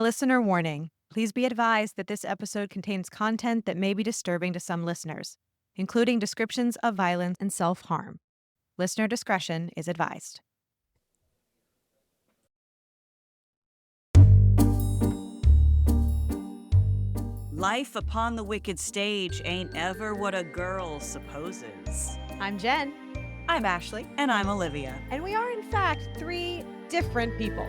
Listener warning. Please be advised that this episode contains content that may be disturbing to some listeners, including descriptions of violence and self-harm. Listener discretion is advised. Life upon the wicked stage ain't ever what a girl supposes. I'm Jen, I'm Ashley, And I'm Olivia. and we are, in fact, three different people.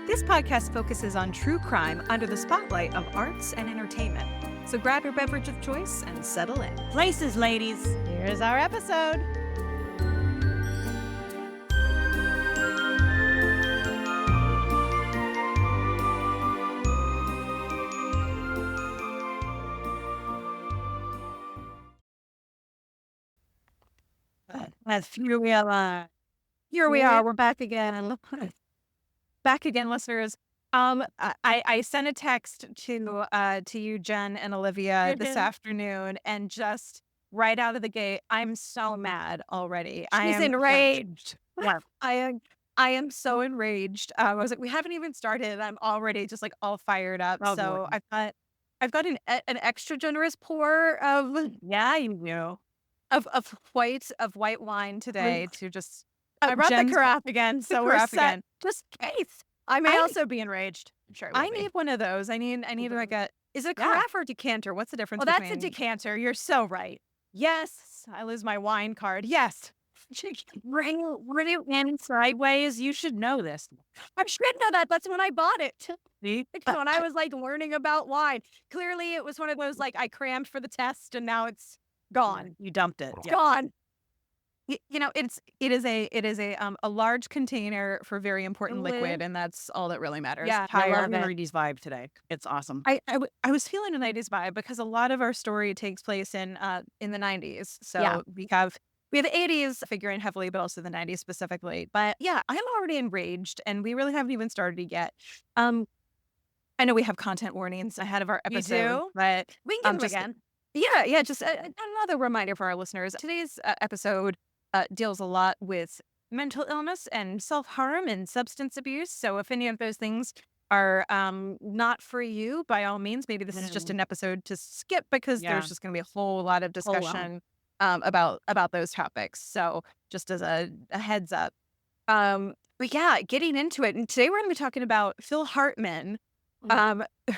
This podcast focuses on true crime Under the spotlight of arts and entertainment. So grab your beverage of choice and settle in. Places, ladies. Here's our episode. Here we are. Here we are. We're back again. Back again, listeners. I sent a text to you, Jen and Olivia, this afternoon, and just right out of the gate, I'm so mad already. She's enraged. Yeah, I am so enraged. I was like, we haven't even started, and I'm already just like all fired up. Oh, So boy. I've got an extra generous pour of Yeah, you know. white wine today to just. I brought Jen's the carafe again, so we're carafe set. again. Just in case. I may I- also be enraged. I'm sure I need one of those. I need like a. Is it a Yeah. carafe or a decanter? What's the difference? Well, that's a between... decanter. You're so right. Yes, I lose my wine card. Yes. Bring it in sideways. You should know this. I should know that. That's when I bought it. See? When I was like learning about wine. Clearly, it was one of those like I crammed for the test and now it's gone. You dumped it. It's Yeah. gone. You know, it is a large container for very important Lid. liquid, and that's all that really matters. Yeah, I I love love it. 90s vibe today. It's awesome. I was feeling a 90s vibe because a lot of our story takes place in the 90s. So Yeah. we have the 80s figuring heavily, but also the 90s specifically. But yeah, I'm already enraged, and we really haven't even started yet. I know we have content warnings ahead of our You episode, do? but We can give just- them again. yeah, just another reminder for our listeners. Today's episode deals a lot with mental illness and self-harm and substance abuse. So if any of those things are not for you, by all means, maybe this is just an episode to skip because Yeah. there's just going to be a whole lot of Whole lot. discussion about those topics. So just as a heads up. But yeah, getting into it. And today we're going to be talking about Phil Hartman,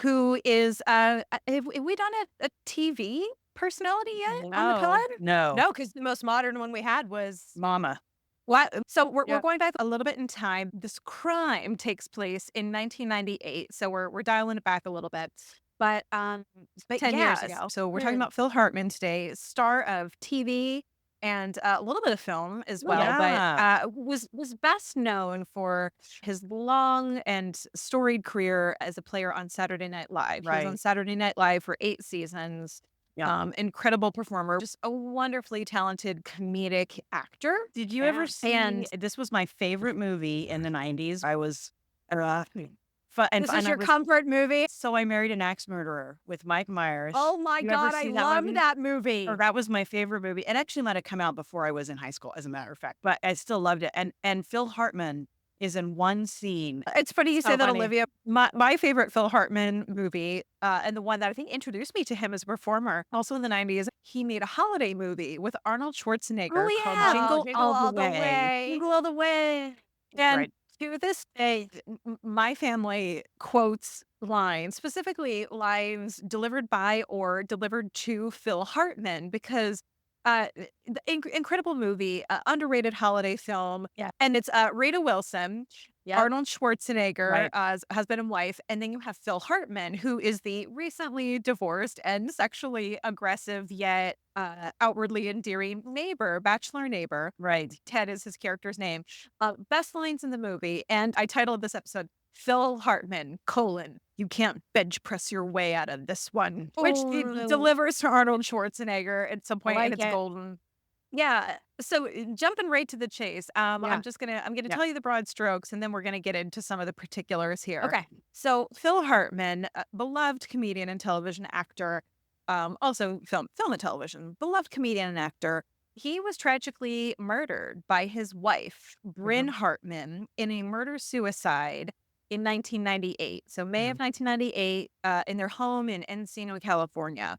who is, have we done a TV personality yet on the pod? No. No, because the most modern one we had was Mama. What? So we're Yeah. going back a little bit in time. This crime takes place in 1998. So we're dialing it back a little bit. But 10 years ago. So we're talking about Phil Hartman today, star of TV and a little bit of film as well, Yeah. but was best known for his long and storied career as a player on Saturday Night Live. He was on Right. Saturday Night Live for 8 seasons. Yeah. Incredible performer, just a wonderfully talented comedic actor. Did you Yeah. ever see? And- This was my favorite movie in the 90s. I was. This is your comfort movie. So I Married an Axe Murderer with Mike Myers. Oh my You ever God, I seen that love movie? that movie. Or that was my favorite movie. It actually might have come out before I was in high school, as a matter of fact, but I still loved it. And Phil Hartman is in one scene. It's funny you So say that, funny. Olivia. My favorite Phil Hartman movie, and the one that I think introduced me to him as a performer, also in the 90s, he made a holiday movie with Arnold Schwarzenegger called Jingle, All the Way. Jingle all the way. And Right. to this day, my family quotes lines, specifically lines delivered by or delivered to Phil Hartman, because the incredible movie, underrated holiday film. Yeah. And it's Rita Wilson, Yep. Arnold Schwarzenegger Right. as husband and wife. And then you have Phil Hartman, who is the recently divorced and sexually aggressive yet outwardly endearing neighbor, bachelor neighbor. Right. Ted is his character's name. Best lines in the movie. And I titled this episode, Phil Hartman, you can't bench press your way out of this one, which he Oh. delivers to Arnold Schwarzenegger at some point, like and it's it. golden. Yeah. So jumping right to the chase, I'm gonna Yeah. tell you the broad strokes, and then we're gonna get into some of the particulars here. Okay. So Phil Hartman, beloved comedian and television actor, also film and television, beloved comedian and actor. He was tragically murdered by his wife, Brynn Hartman, in a murder-suicide in 1998. So May of 1998, in their home in Encino, California.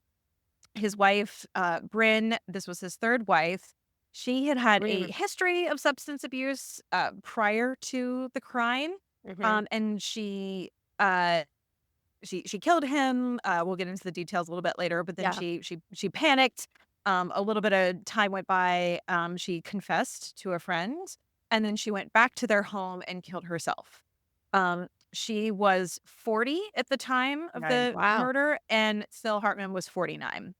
His wife, Bryn, this was his third wife. She had had a history of substance abuse prior to the crime, and she killed him. We'll get into the details a little bit later, but then she panicked. A little bit of time went by. She confessed to a friend, and then she went back to their home and killed herself. She was 40 at the time of the murder, and Phil Hartman was 49.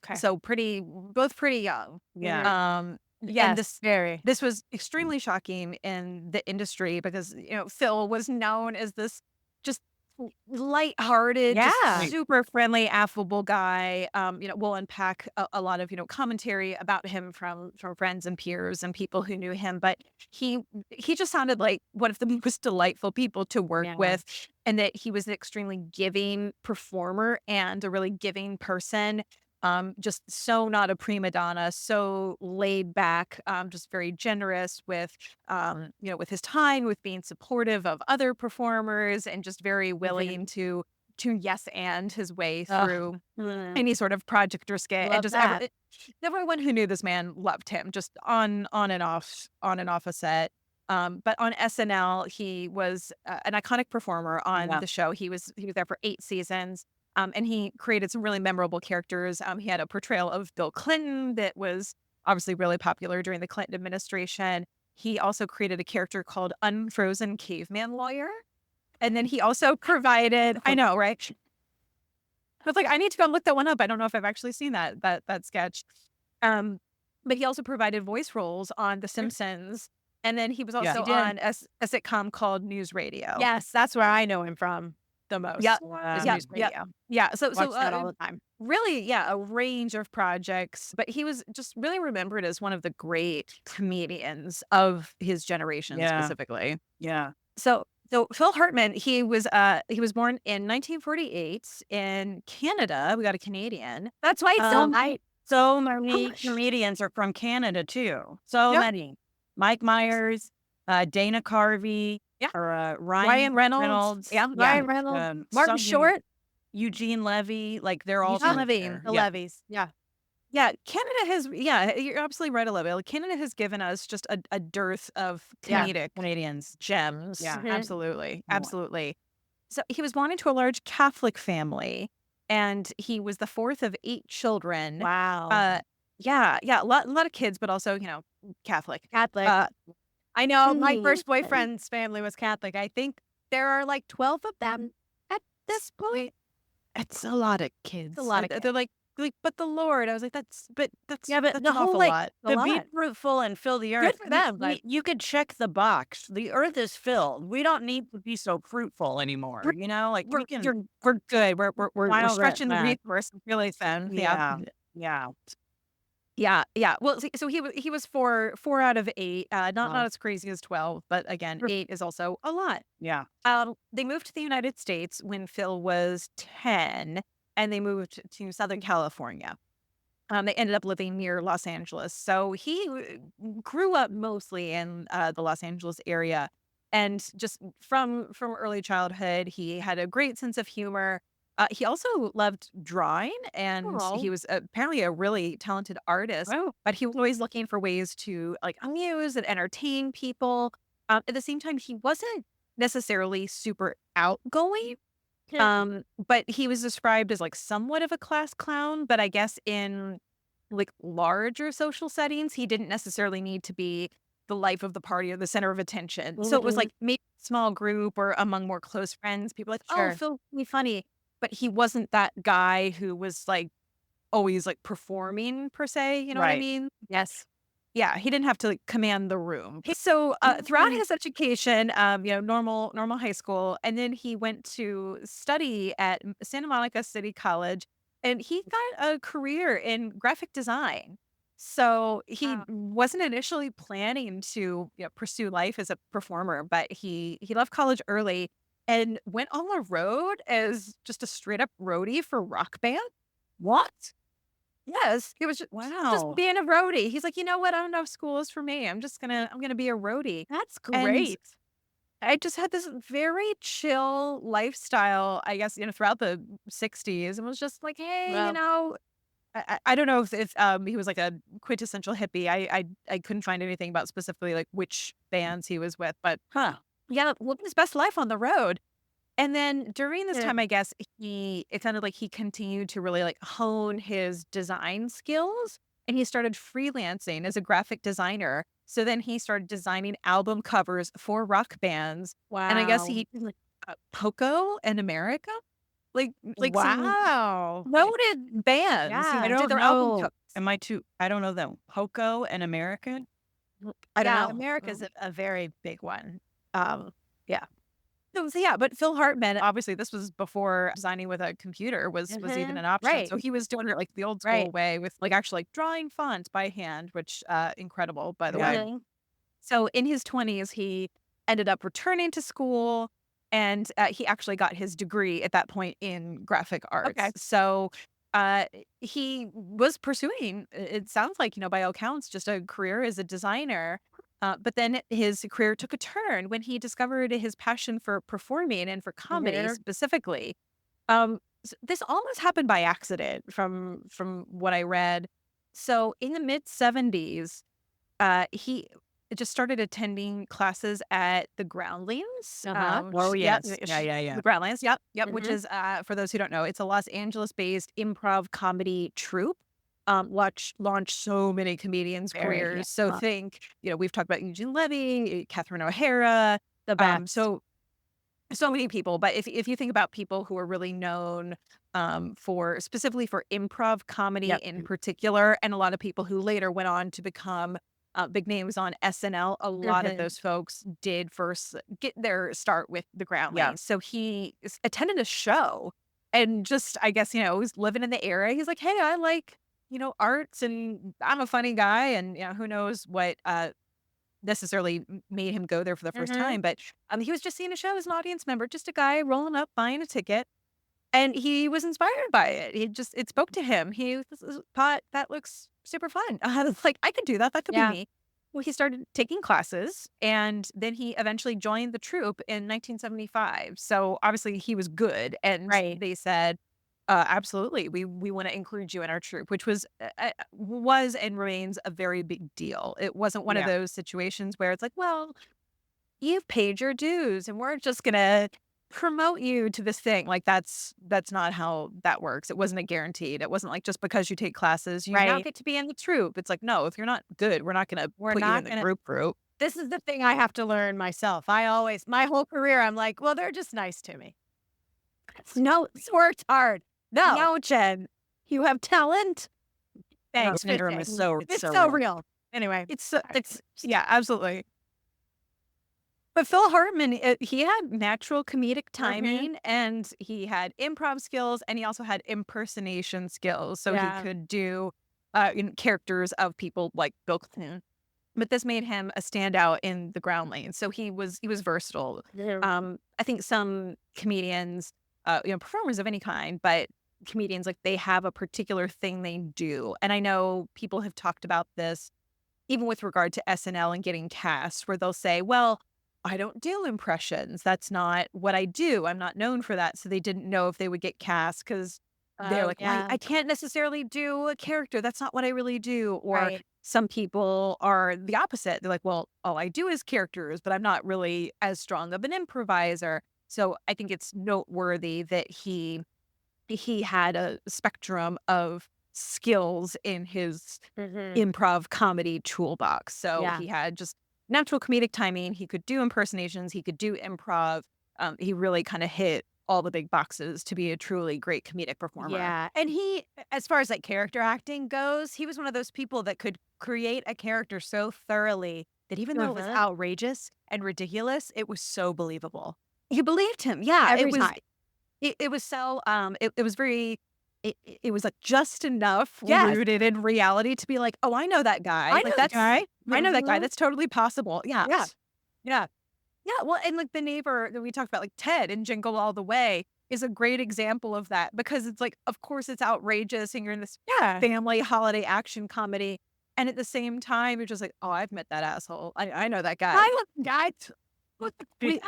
Okay. So both pretty young. Yeah. And very. this was extremely shocking in the industry because, Phil was known as this just lighthearted, just super friendly, affable guy. We'll unpack a lot of, commentary about him from friends and peers and people who knew him. But he just sounded like one of the most delightful people to work with, and that he was an extremely giving performer and a really giving person. Just so not a prima donna, so laid back, just very generous with, with his time, with being supportive of other performers, and just very willing to yes and his way through any sort of project or skit. And just everyone who knew this man loved him, just on and off a set. But on SNL, he was an iconic performer on the show. He was there for 8 seasons. And he created some really memorable characters. He had a portrayal of Bill Clinton that was obviously really popular during the Clinton administration. He also created a character called Unfrozen Caveman Lawyer. And then he also provided, I know, right? I was like, I need to go and look that one up. I don't know if I've actually seen that sketch. But he also provided voice roles on The Simpsons. And then he was also on a sitcom called News Radio. Yes, that's where I know him from the most. News Radio. So watch that all the time. Really, a range of projects. But he was just really remembered as one of the great comedians of his generation, specifically. Yeah. So Phil Hartman, he was born in 1948 in Canada. We got a Canadian. That's why it's so many comedians are from Canada too. So many. Mike Myers, Dana Carvey. Or Ryan Reynolds. Ryan Reynolds. Martin Short. Eugene Levy. Like, they're all Eugene from Levy. there. The Levies. Yeah, Canada has, you're absolutely right, Olivia. Like, Canada has given us just a dearth of comedic Canadians. gems. Yeah. Absolutely. So he was born into a large Catholic family, and he was the 4th of 8 children. Wow. A lot of kids, but also, Catholic. I know my first boyfriend's family was Catholic. I think there are like 12 of them at this point. It's a lot of kids. It's a lot of kids. They're like, but the Lord. I was like, that's but that's the an whole awful lot. to be fruitful and fill the earth. Good for them. You could check the box. The earth is filled. We don't need to be so fruitful anymore. Like We're good. We're stretching the resource really thin. Yeah. Well, so he was 4 out of 8. Not as crazy as 12, but again, 8 is also a lot. Yeah. They moved to the United States when Phil was 10, and they moved to Southern California. They ended up living near Los Angeles. So he grew up mostly in the Los Angeles area, and just from early childhood, he had a great sense of humor. He also loved drawing, and he was apparently a really talented artist. But he was always looking for ways to amuse and entertain people. At the same time, he wasn't necessarily super outgoing. But he was described as somewhat of a class clown. But I guess in larger social settings, he didn't necessarily need to be the life of the party or the center of attention. So it was maybe a small group or among more close friends. People oh, Phil, be funny. But he wasn't that guy who was always performing per se. You know what I mean? Yes. Yeah, he didn't have to command the room. So throughout his education, normal high school, and then he went to study at Santa Monica City College, and he got a career in graphic design. So he wasn't initially planning to pursue life as a performer, but he left college early and went on the road as just a straight up roadie for rock band. What? Yes, he was just being a roadie. He's like, you know what? I don't know if school is for me. I'm gonna be a roadie. That's great. I just had this very chill lifestyle, I guess, throughout the 60s, and was just like, hey, Well, I don't know if he was like a quintessential hippie. I couldn't find anything about specifically like which bands he was with, but Huh. yeah, living his best life on the road. And then during this yeah. time, I guess it sounded like he continued to really like hone his design skills, and he started freelancing as a graphic designer. So then he started designing album covers for rock bands. And I guess Wow. he did like Poco and America, like some Wow. noted bands, Yeah. I did don't their album know. covers. I don't know them. Poco and American? I don't Yeah, know. America's a very big one. Yeah. So yeah, but Phil Hartman, obviously this was before designing with a computer was even Mhm. an option. Right. So he was doing it like the old Right. school way with like actually like drawing fonts by hand, which incredible, by the way. Yeah. Mhm. So in his 20s, he ended up returning to school, and he actually got his degree at that point in graphic arts. Okay. So he was pursuing, it sounds like, by all accounts, just a career as a designer. But then his career took a turn when he discovered his passion for performing and for comedy Mhm. specifically. This almost happened by accident from what I read. So in the mid 70s, he just started attending classes at the Groundlings. Uh-huh. Oh, Yep, yes. Yeah, yeah, yeah. the Groundlings. Yep. Which Mhm. is for those who don't know, it's a Los Angeles-based improv comedy troupe. Launched so many comedians' Very, yeah. careers. So think, we've talked about Eugene Levy, Catherine O'Hara, The best. so many people. But if you think about people who are really known for specifically for improv comedy Yep. in particular, and a lot of people who later went on to become big names on SNL, a lot of Mhm. those folks did first get their start with the Yeah. Groundlings. So he attended a show and just, I guess, was living in the area. He's like, hey, I like, arts, and I'm a funny guy. And, who knows what necessarily made him go there for the first Mhm. time. But he was just seeing a show as an audience member, just a guy rolling up, buying a ticket. And he was inspired by it. It spoke to him. Thought that looks super fun. It's like, I could do that. That could be Yeah. me. Well, he started taking classes, and then he eventually joined the troupe in 1975. So obviously he was good. And Right. they said, absolutely, we want to include you in our troupe, which was and remains a very big deal. It wasn't one of Yeah. those situations where it's like, well, you've paid your dues and we're just gonna promote you to this thing. Like that's not how that works. It wasn't a guaranteed. It wasn't like just because you take classes, you now Right. get to be in the troupe. It's like, no, if you're not good, we're not gonna We're put you in not the gonna group. This is the thing I have to learn myself. My whole career, I'm like, well, they're just nice to me. No, it's worked hard. No, Jen, you have talent. Thanks. Syndrome is It's so so real. real. Anyway, It's yeah, absolutely. But Phil Hartman, he had natural comedic timing, and he had improv skills, and he also had impersonation skills. So he Yeah. could do characters of people like Bill Clinton. But this made him a standout in the Groundlings. So he was versatile. I think some comedians, performers of any kind, but comedians, like, they have a particular thing they do. And I know people have talked about this even with regard to SNL and getting cast, where they'll say, well, I don't do impressions. That's not what I do. I'm not known for that. So they didn't know if they would get cast because they're Oh, like, well, yeah. I can't necessarily do a character. That's not what I really do. Or Right. some people are the opposite. They're like, well, all I do is characters, but I'm not really as strong of an improviser. So I think it's noteworthy that he had a spectrum of skills in his Mhm. improv comedy toolbox. So Yeah. he had just natural comedic timing. He could do impersonations. He could do improv. He really kind of hit all the big boxes to be a truly great comedic performer. Yeah. And he, as far as like character acting goes, he was one of those people that could create a character so thoroughly that even though it was outrageous and ridiculous, it was so believable. You believed him. Yeah. Every time. It was so it was very it was like just enough Yes. rooted in reality to be like, oh, I know that guy. I Like, know that that's guy. I know that guy. Mhm. That's totally possible. Yeah. Yeah. Yeah. Yeah, well, and like the neighbor that we talked about, like Ted in Jingle All the Way, is a great example of that, because it's like, of course, it's outrageous and you're in this Yeah. family holiday action comedy. And at the same time, you're just like, oh, I've met that asshole. I know that guy. I love guys. we,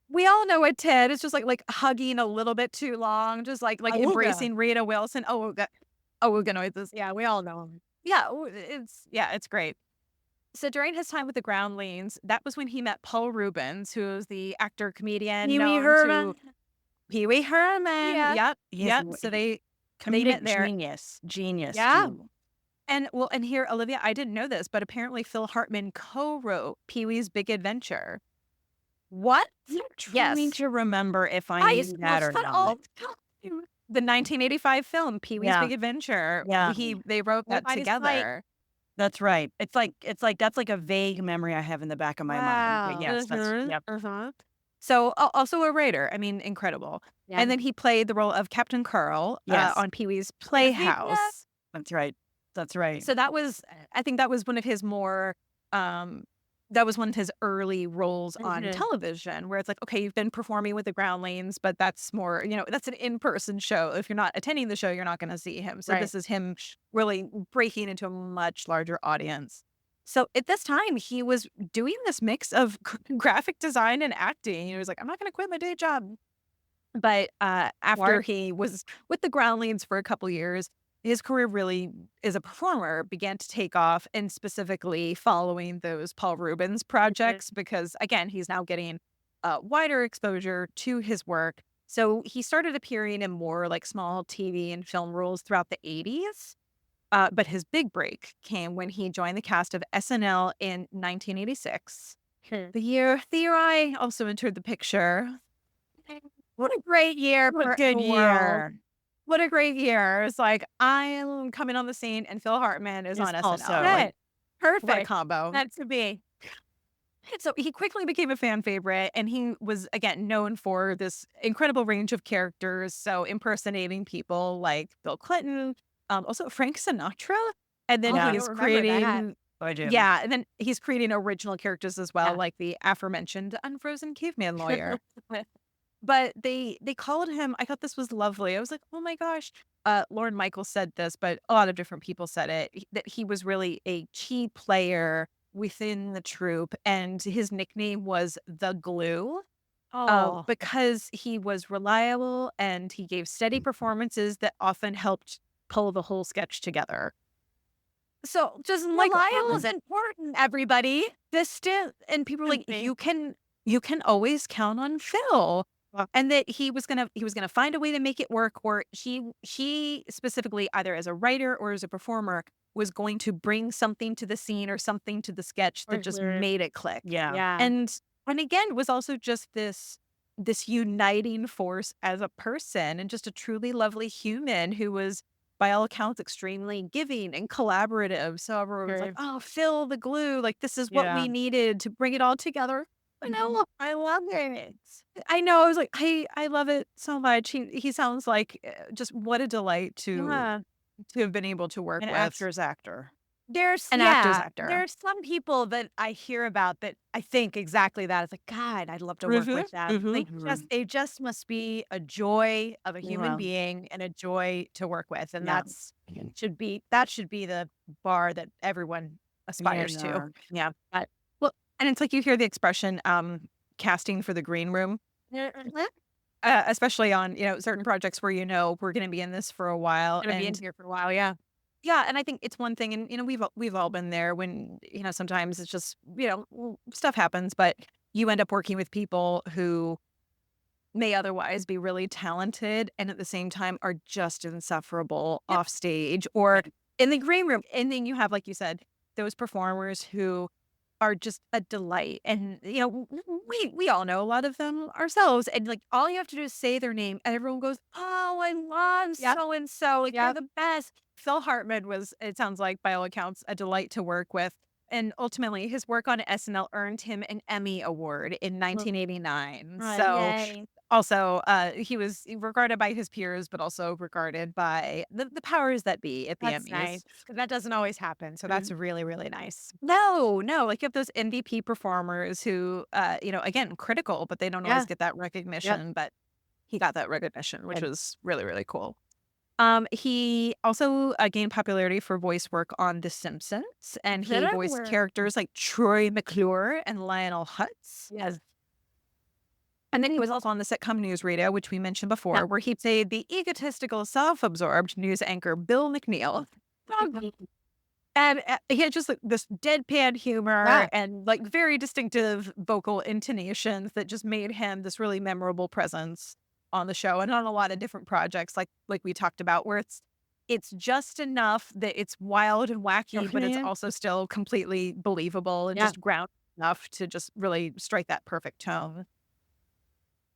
we all know a Ted. It's just like hugging a little bit too long, just like Awooga. embracing Rita Wilson. Oh, we're gonna this. Yeah, we all know him. Yeah, it's great. So during his time with the Groundlings, that was when he met Paul Rubens, who was the actor comedian Pee Wee known Herman. to Pee Wee Herman. Yeah. Yep. So they met there. Genius. Yeah. too. And here, Olivia, I didn't know this, but apparently Phil Hartman co-wrote Pee Wee's Big Adventure. What? I need to remember if I knew that or not. The 1985 film Pee Wee's Yeah. Big Adventure. Yeah. They wrote that I just together. That's right. It's like that's like a vague memory I have in the back of my mind. But yes, Mhm. yep. So also a writer. I mean, incredible. Yeah. And then he played the role of Captain Carl Yes. on Pee Wee's Playhouse. That's right. That's right. So I think that was one of his more, that was one of his early roles on television where it's like, okay, you've been performing with the Groundlings, but that's more, that's an in-person show. If you're not attending the show, you're not going to see him. So Right. this is him really breaking into a much larger audience. So at this time, he was doing this mix of graphic design and acting. He was like, I'm not going to quit my day job. But after he was with the Groundlings for a couple years, his career really as a performer began to take off, and specifically following those Paul Rubens projects, because again, he's now getting wider exposure to his work. So he started appearing in more like small TV and film roles throughout the 80s. But his big break came when he joined the cast of SNL in 1986. The year Theory also entered the picture. What a great year. What a for good the world. year. What a great year. It's like, I'm coming on the scene and Phil Hartman is on SNL. also, Like, Perfect. what a combo. That's to be. And so he quickly became a fan favorite, and he was, again, known for this incredible range of characters. So impersonating people like Bill Clinton, also Frank Sinatra. And then Oh, I he's don't remember that. creating, I do. yeah, and then he's creating original characters as well, Yeah. like the aforementioned unfrozen caveman lawyer. But they called him, I thought this was lovely. I was like, oh my gosh. Lorne Michaels said this, but a lot of different people said it, that he was really a key player within the troupe. And his nickname was the Glue Oh, because he was reliable and he gave steady performances that often helped pull the whole sketch together. So just reliable is important, everybody. distant, and people were like, Okay. you can always count on Phil. And that he was gonna find a way to make it work, or he specifically, either as a writer or as a performer, was going to bring something to the scene or something to the sketch that just made it click. Yeah. Yeah. And again, was also just this uniting force as a person, and just a truly lovely human who was, by all accounts, extremely giving and collaborative. So everyone was like, oh, Phil the Glue, like this is what Yeah. we needed to bring it all together. I know. I love it. I know. I was like, I love it so much. He sounds like just what a delight to have been able to work An with. actor's actor. There's An actor's actor. There's some people that I hear about that I think exactly that. It's like, God, I'd love to work with them. They just must be a joy of a human Yeah. being and a joy to work with. And Yeah. that should be the bar that everyone aspires to. Yeah. And it's like you hear the expression, casting for the green room, especially on certain projects where we're going to be in this for a while. Gonna be in And here for a while, yeah. yeah, and I think it's one thing, and we've all been there when sometimes it's just stuff happens, but you end up working with people who may otherwise be really talented and at the same time are just insufferable off stage or in the green room. And then you have, like you said, those performers who are just a delight. And, we all know a lot of them ourselves. And like, all you have to do is say their name and everyone goes, oh, I love so-and-so. Like, they're the best. Phil Hartman was, it sounds like, by all accounts, a delight to work with. And ultimately, his work on SNL earned him an Emmy Award in 1989. So also, he was regarded by his peers, but also regarded by the powers that be at the That's Emmys. nice. 'Cause that doesn't always happen. So that's really, really nice. No, like you have those MVP performers who, again, critical, but they don't always get that recognition. But he got that recognition, which was really, really cool. He also gained popularity for voice work on The Simpsons, and he voiced characters like Troy McClure and Lionel Hutz. Yes. And then he was also on the sitcom News Radio, which we mentioned before, where he played the egotistical, self-absorbed news anchor Bill McNeil. And he had just like this deadpan humor and like very distinctive vocal intonations that just made him this really memorable presence on the show and on a lot of different projects, like we talked about, where it's just enough that it's wild and wacky, but it's also still completely believable and just grounded enough to just really strike that perfect tone.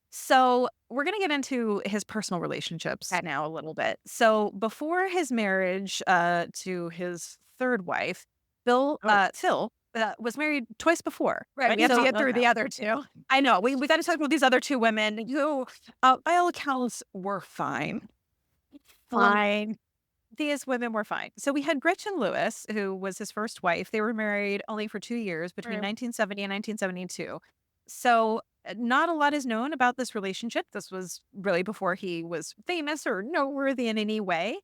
So we're going to get into his personal relationships now a little bit. So before his marriage to his third wife, Phil was married twice before. Right. We have to get through the other two. I know. We got to talk about these other two women who, by all accounts, were fine. These women were fine. So we had Gretchen Lewis, who was his first wife. They were married only for 2 years between 1970 and 1972. So not a lot is known about this relationship. This was really before he was famous or noteworthy in any way.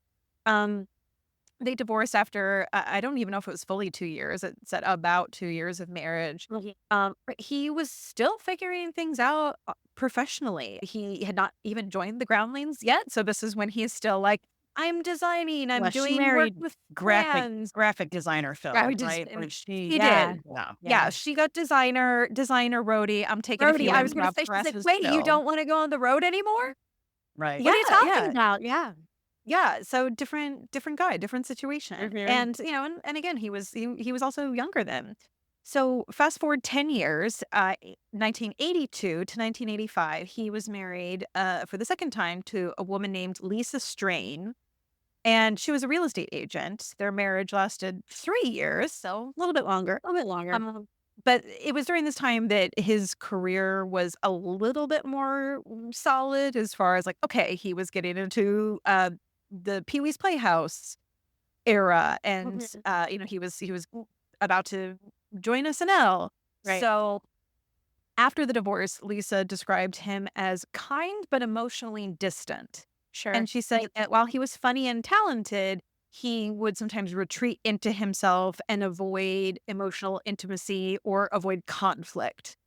They divorced after, I don't even know if it was fully 2 years. It said about 2 years of marriage. But he was still figuring things out professionally. He had not even joined the Groundlings yet. So this is when he's still like, I'm designing, I'm doing work with graphic designer Phil, right? He did. Yeah, she got designer roadie. I'm taking a few. I was going to say, she said, wait, you don't want to go on the road anymore? Right. What are you talking about? Yeah, so different guy, different situation. And and again, he was also younger then. So fast forward 10 years, 1982 to 1985, he was married for the second time to a woman named Lisa Strain. And she was a real estate agent. Their marriage lasted 3 years, so a little bit longer. But it was during this time that his career was a little bit more solid as far as like, okay, he was getting into the Pee-wee's Playhouse era, and he was about to join SNL. Right. So after the divorce, Lisa described him as kind but emotionally distant. Sure. And she said that while he was funny and talented, he would sometimes retreat into himself and avoid emotional intimacy or avoid conflict.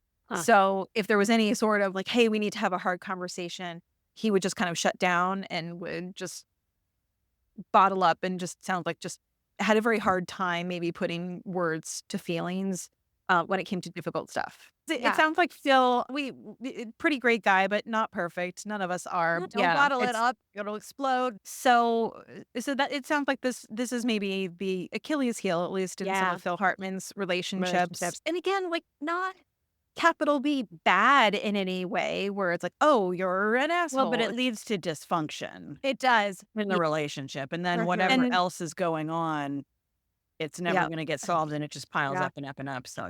So if there was any sort of like, hey, we need to have a hard conversation, he would just kind of shut down and would just bottle up and just sound like just had a very hard time maybe putting words to feelings when it came to difficult stuff. It sounds like Phil, pretty great guy, but not perfect. None of us are. Don't bottle it up; it'll explode. So that it sounds like this is maybe the Achilles heel, at least in some of Phil Hartman's relationships. And again, like not capital B bad in any way, where it's like, oh, you're an asshole. Well, but it leads to dysfunction. It does in the relationship, and then whatever else is going on, it's never going to get solved, and it just piles up and up and up. So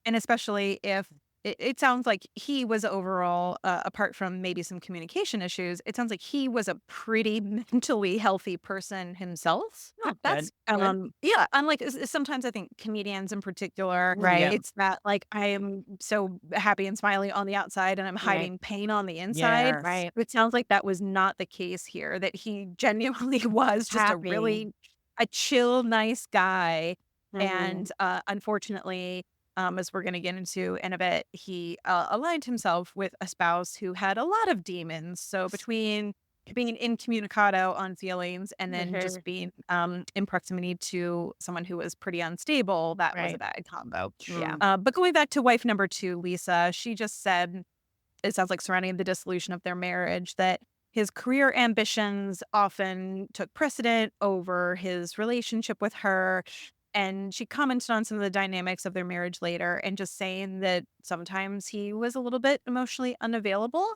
and especially if it sounds like he was overall, apart from maybe some communication issues, it sounds like he was a pretty mentally healthy person himself. That's unlike sometimes I think comedians in particular, right? It's that like I am so happy and smiley on the outside and I'm hiding pain on the inside. Right. It sounds like that was not the case here, that he genuinely was just a chill, nice guy. And unfortunately, as we're going to get into in a bit, he aligned himself with a spouse who had a lot of demons. So between being incommunicado on feelings and then just being in proximity to someone who was pretty unstable, that was a bad combo. But going back to wife number 2, Lisa, she just said, it sounds like surrounding the dissolution of their marriage, that his career ambitions often took precedent over his relationship with her. And she commented on some of the dynamics of their marriage later and just saying that sometimes he was a little bit emotionally unavailable.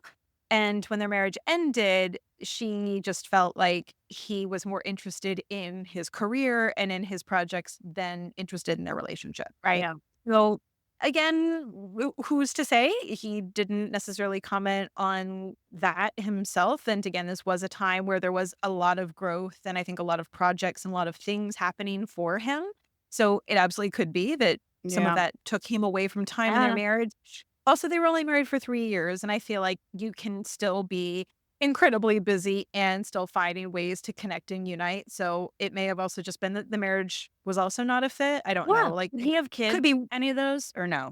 And when their marriage ended, she just felt like he was more interested in his career and in his projects than interested in their relationship. Right. Yeah. So again, who's to say? He didn't necessarily comment on that himself. And again, this was a time where there was a lot of growth and I think a lot of projects and a lot of things happening for him. So it absolutely could be that some of that took him away from time in their marriage. Also, they were only married for 3 years. And I feel like you can still be incredibly busy and still finding ways to connect and unite. So it may have also just been that the marriage was also not a fit. I don't know. Like, Did he have kids? could be Any of those or no?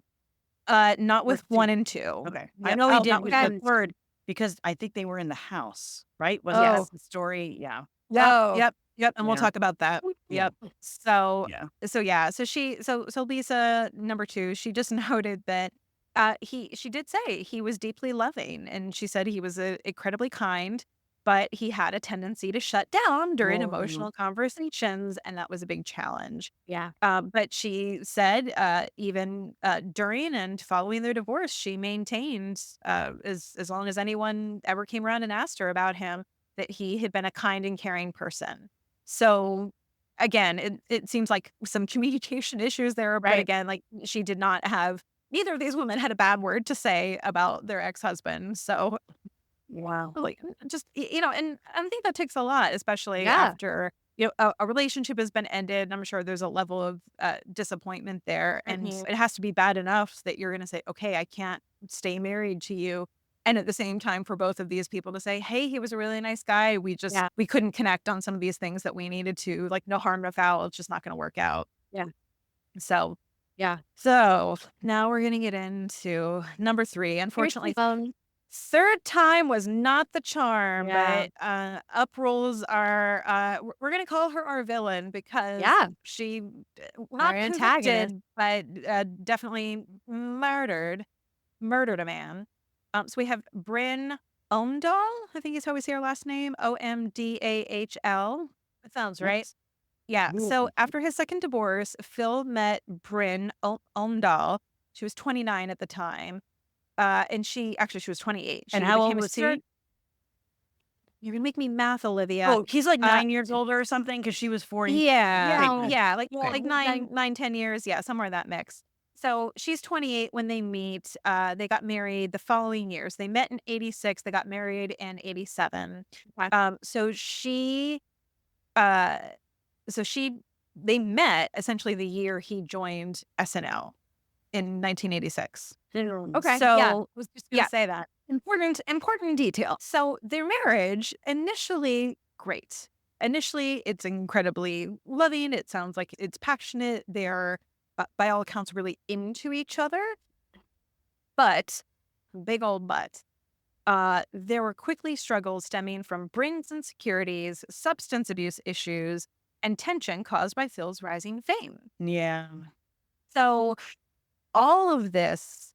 not Or with two? 1 and 2. Okay. I Yep. know he Oh, did not with with the 1 and 2. third because I think they were in the house, right? Wasn't Yes. that the story? Yeah. Yep. Oh. Yep. And we'll Yeah. talk about that. Yeah. Yep. So Yeah. so Lisa number 2, she just noted that she did say he was deeply loving, and she said he was incredibly kind, but he had a tendency to shut down during emotional conversations, and that was a big challenge. Yeah. But she said even during and following their divorce, she maintained as long as anyone ever came around and asked her about him, that he had been a kind and caring person. So again, it seems like some communication issues there, but Right. again, like she did not have neither of these women had a bad word to say about their ex-husband. So Wow. like just and I think that takes a lot, especially Yeah. after a relationship has been ended. I'm sure there's a level of disappointment there, and it has to be bad enough that you're going to say, okay, I can't stay married to you. And at the same time, for both of these people to say, hey, he was a really nice guy. We couldn't connect on some of these things that we needed to, like no harm, no foul. It's just not going to work out. Yeah. So, Yeah. so now we're going to get into number 3. Unfortunately, third time was not the charm, Yeah. but up rolls our, we're going to call her our villain because she not Our convicted, antagonist. but definitely murdered a man. So we have Brynn Omdahl, I think is how we say her last name, Omdahl. That sounds right. Yeah. So after his second divorce, Phil met Brynn Omdahl. She was 29 at the time. And she was 28. And She how became old a was he? You're gonna make me math, Olivia. Oh, he's like Uh, 9 years older or something because she was 40. Yeah, Okay. yeah, like Okay. like 10 years, yeah, somewhere in that mix. So she's 28 when they meet. They got married the following years. They met in 86. They got married in 87. So uh, they met essentially the year he joined SNL in 1986. Okay. So yeah. I was just going to say that. important detail. So their marriage initially great. Initially, it's incredibly loving. It sounds like it's passionate. They're by all accounts really into each other. But big old but. There were quickly struggles stemming from Bryn's insecurities, substance abuse issues, and tension caused by Phil's rising fame. Yeah. So all of this,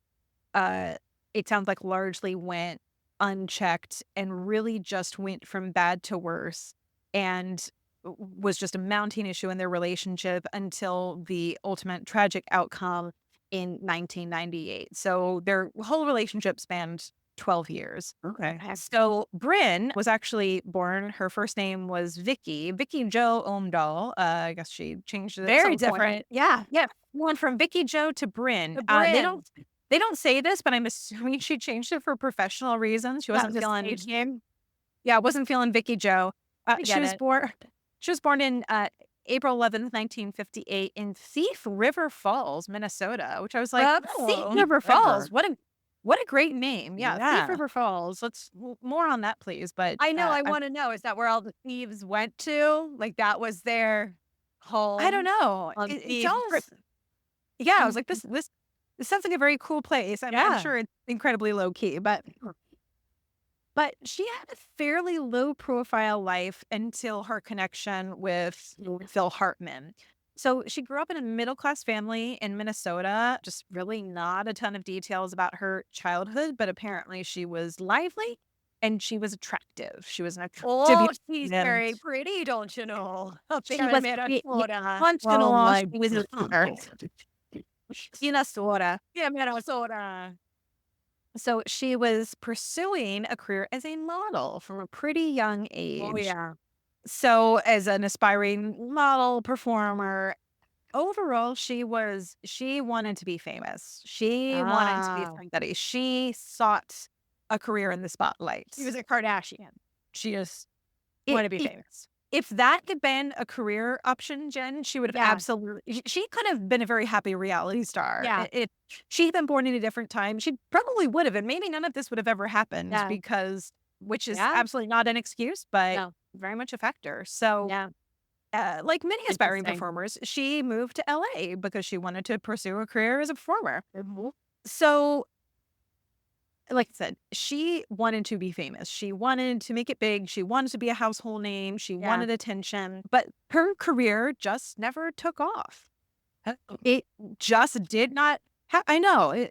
it sounds like largely went unchecked and really just went from bad to worse and was just a mounting issue in their relationship until the ultimate tragic outcome in 1998. So their whole relationship spanned 12 years. Okay. So Bryn was actually born, her first name was Vicky Jo Omdahl. I guess she changed it at Very some point. different. Yeah. Yeah, went from Vicky Jo to Bryn. To Bryn. They don't say this, but I'm assuming she changed it for professional reasons. She wasn't feeling wasn't feeling Vicky Jo. She was born in April 11th, 1958 in Thief River Falls, Minnesota, which I was like, Thief River Falls. What a great name. Yeah, Thief River Falls. Let's more on that, please. But I know. I want to know. Is that where all the thieves went to? Like that was their home? I don't know. It sounds, I was like, this sounds like a very cool place. I'm sure it's incredibly low key, but she had a fairly low profile life until her connection with Phil Hartman. So she grew up in a middle-class family in Minnesota, just really not a ton of details about her childhood, but apparently she was lively and she was attractive. She was an attractive. She's very pretty, don't you know? Up She there was in Minnesota. She was Minnesota. Yeah, Minnesota. So she was pursuing a career as a model from a pretty young age. Oh, yeah. So as an aspiring model performer, overall, she wanted to be famous. She wanted to be somebody. She sought a career in the spotlight. She was a Kardashian. She just wanted to be famous. If that had been a career option, Jen, she would have absolutely. She could have been a very happy reality star. Yeah. If she had been born in a different time, she probably would have, and maybe none of this would have ever happened because which is Yeah. absolutely not an excuse, but No. very much a factor. So, Yeah. like many aspiring Interesting. performers, she moved to LA because she wanted to pursue a career as a performer. Mhm. So, like I said, she wanted to be famous. She wanted to make it big. She wanted to be a household name. She Yeah. wanted attention, but her career just never took off. It just did not. I know.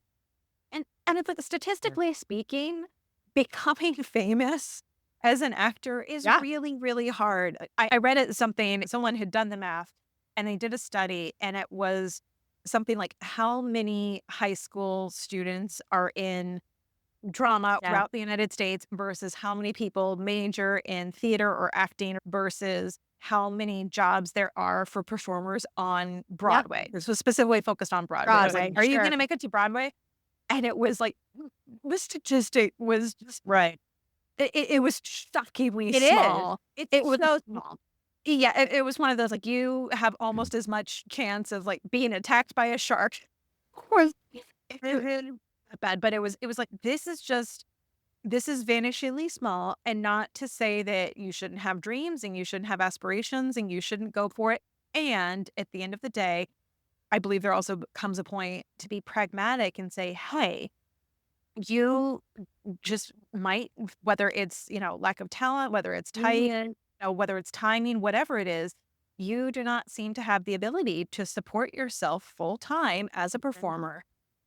And it's like statistically speaking, becoming famous as an actor is Yeah. really, really hard. I read it something, someone had done the math and they did a study, and it was something like how many high school students are in drama Yeah. throughout the United States versus how many people major in theater or acting versus how many jobs there are for performers on Broadway. This was specifically focused on Broadway. It was like, Broadway, are you sure. going to make it to Broadway? And it was like, the statistic was just, Right. it was shockingly It is. small. It's It was so small. Yeah, it was one of those, like, you have almost as much chance of, like, being attacked by a shark or bad, but it was like, this is vanishingly small, and not to say that you shouldn't have dreams and you shouldn't have aspirations and you shouldn't go for it. And at the end of the day, I believe there also comes a point to be pragmatic and say, hey, you just might, whether it's, lack of talent, whether it's tight, whether it's timing, whatever it is, you do not seem to have the ability to support yourself full time as a performer.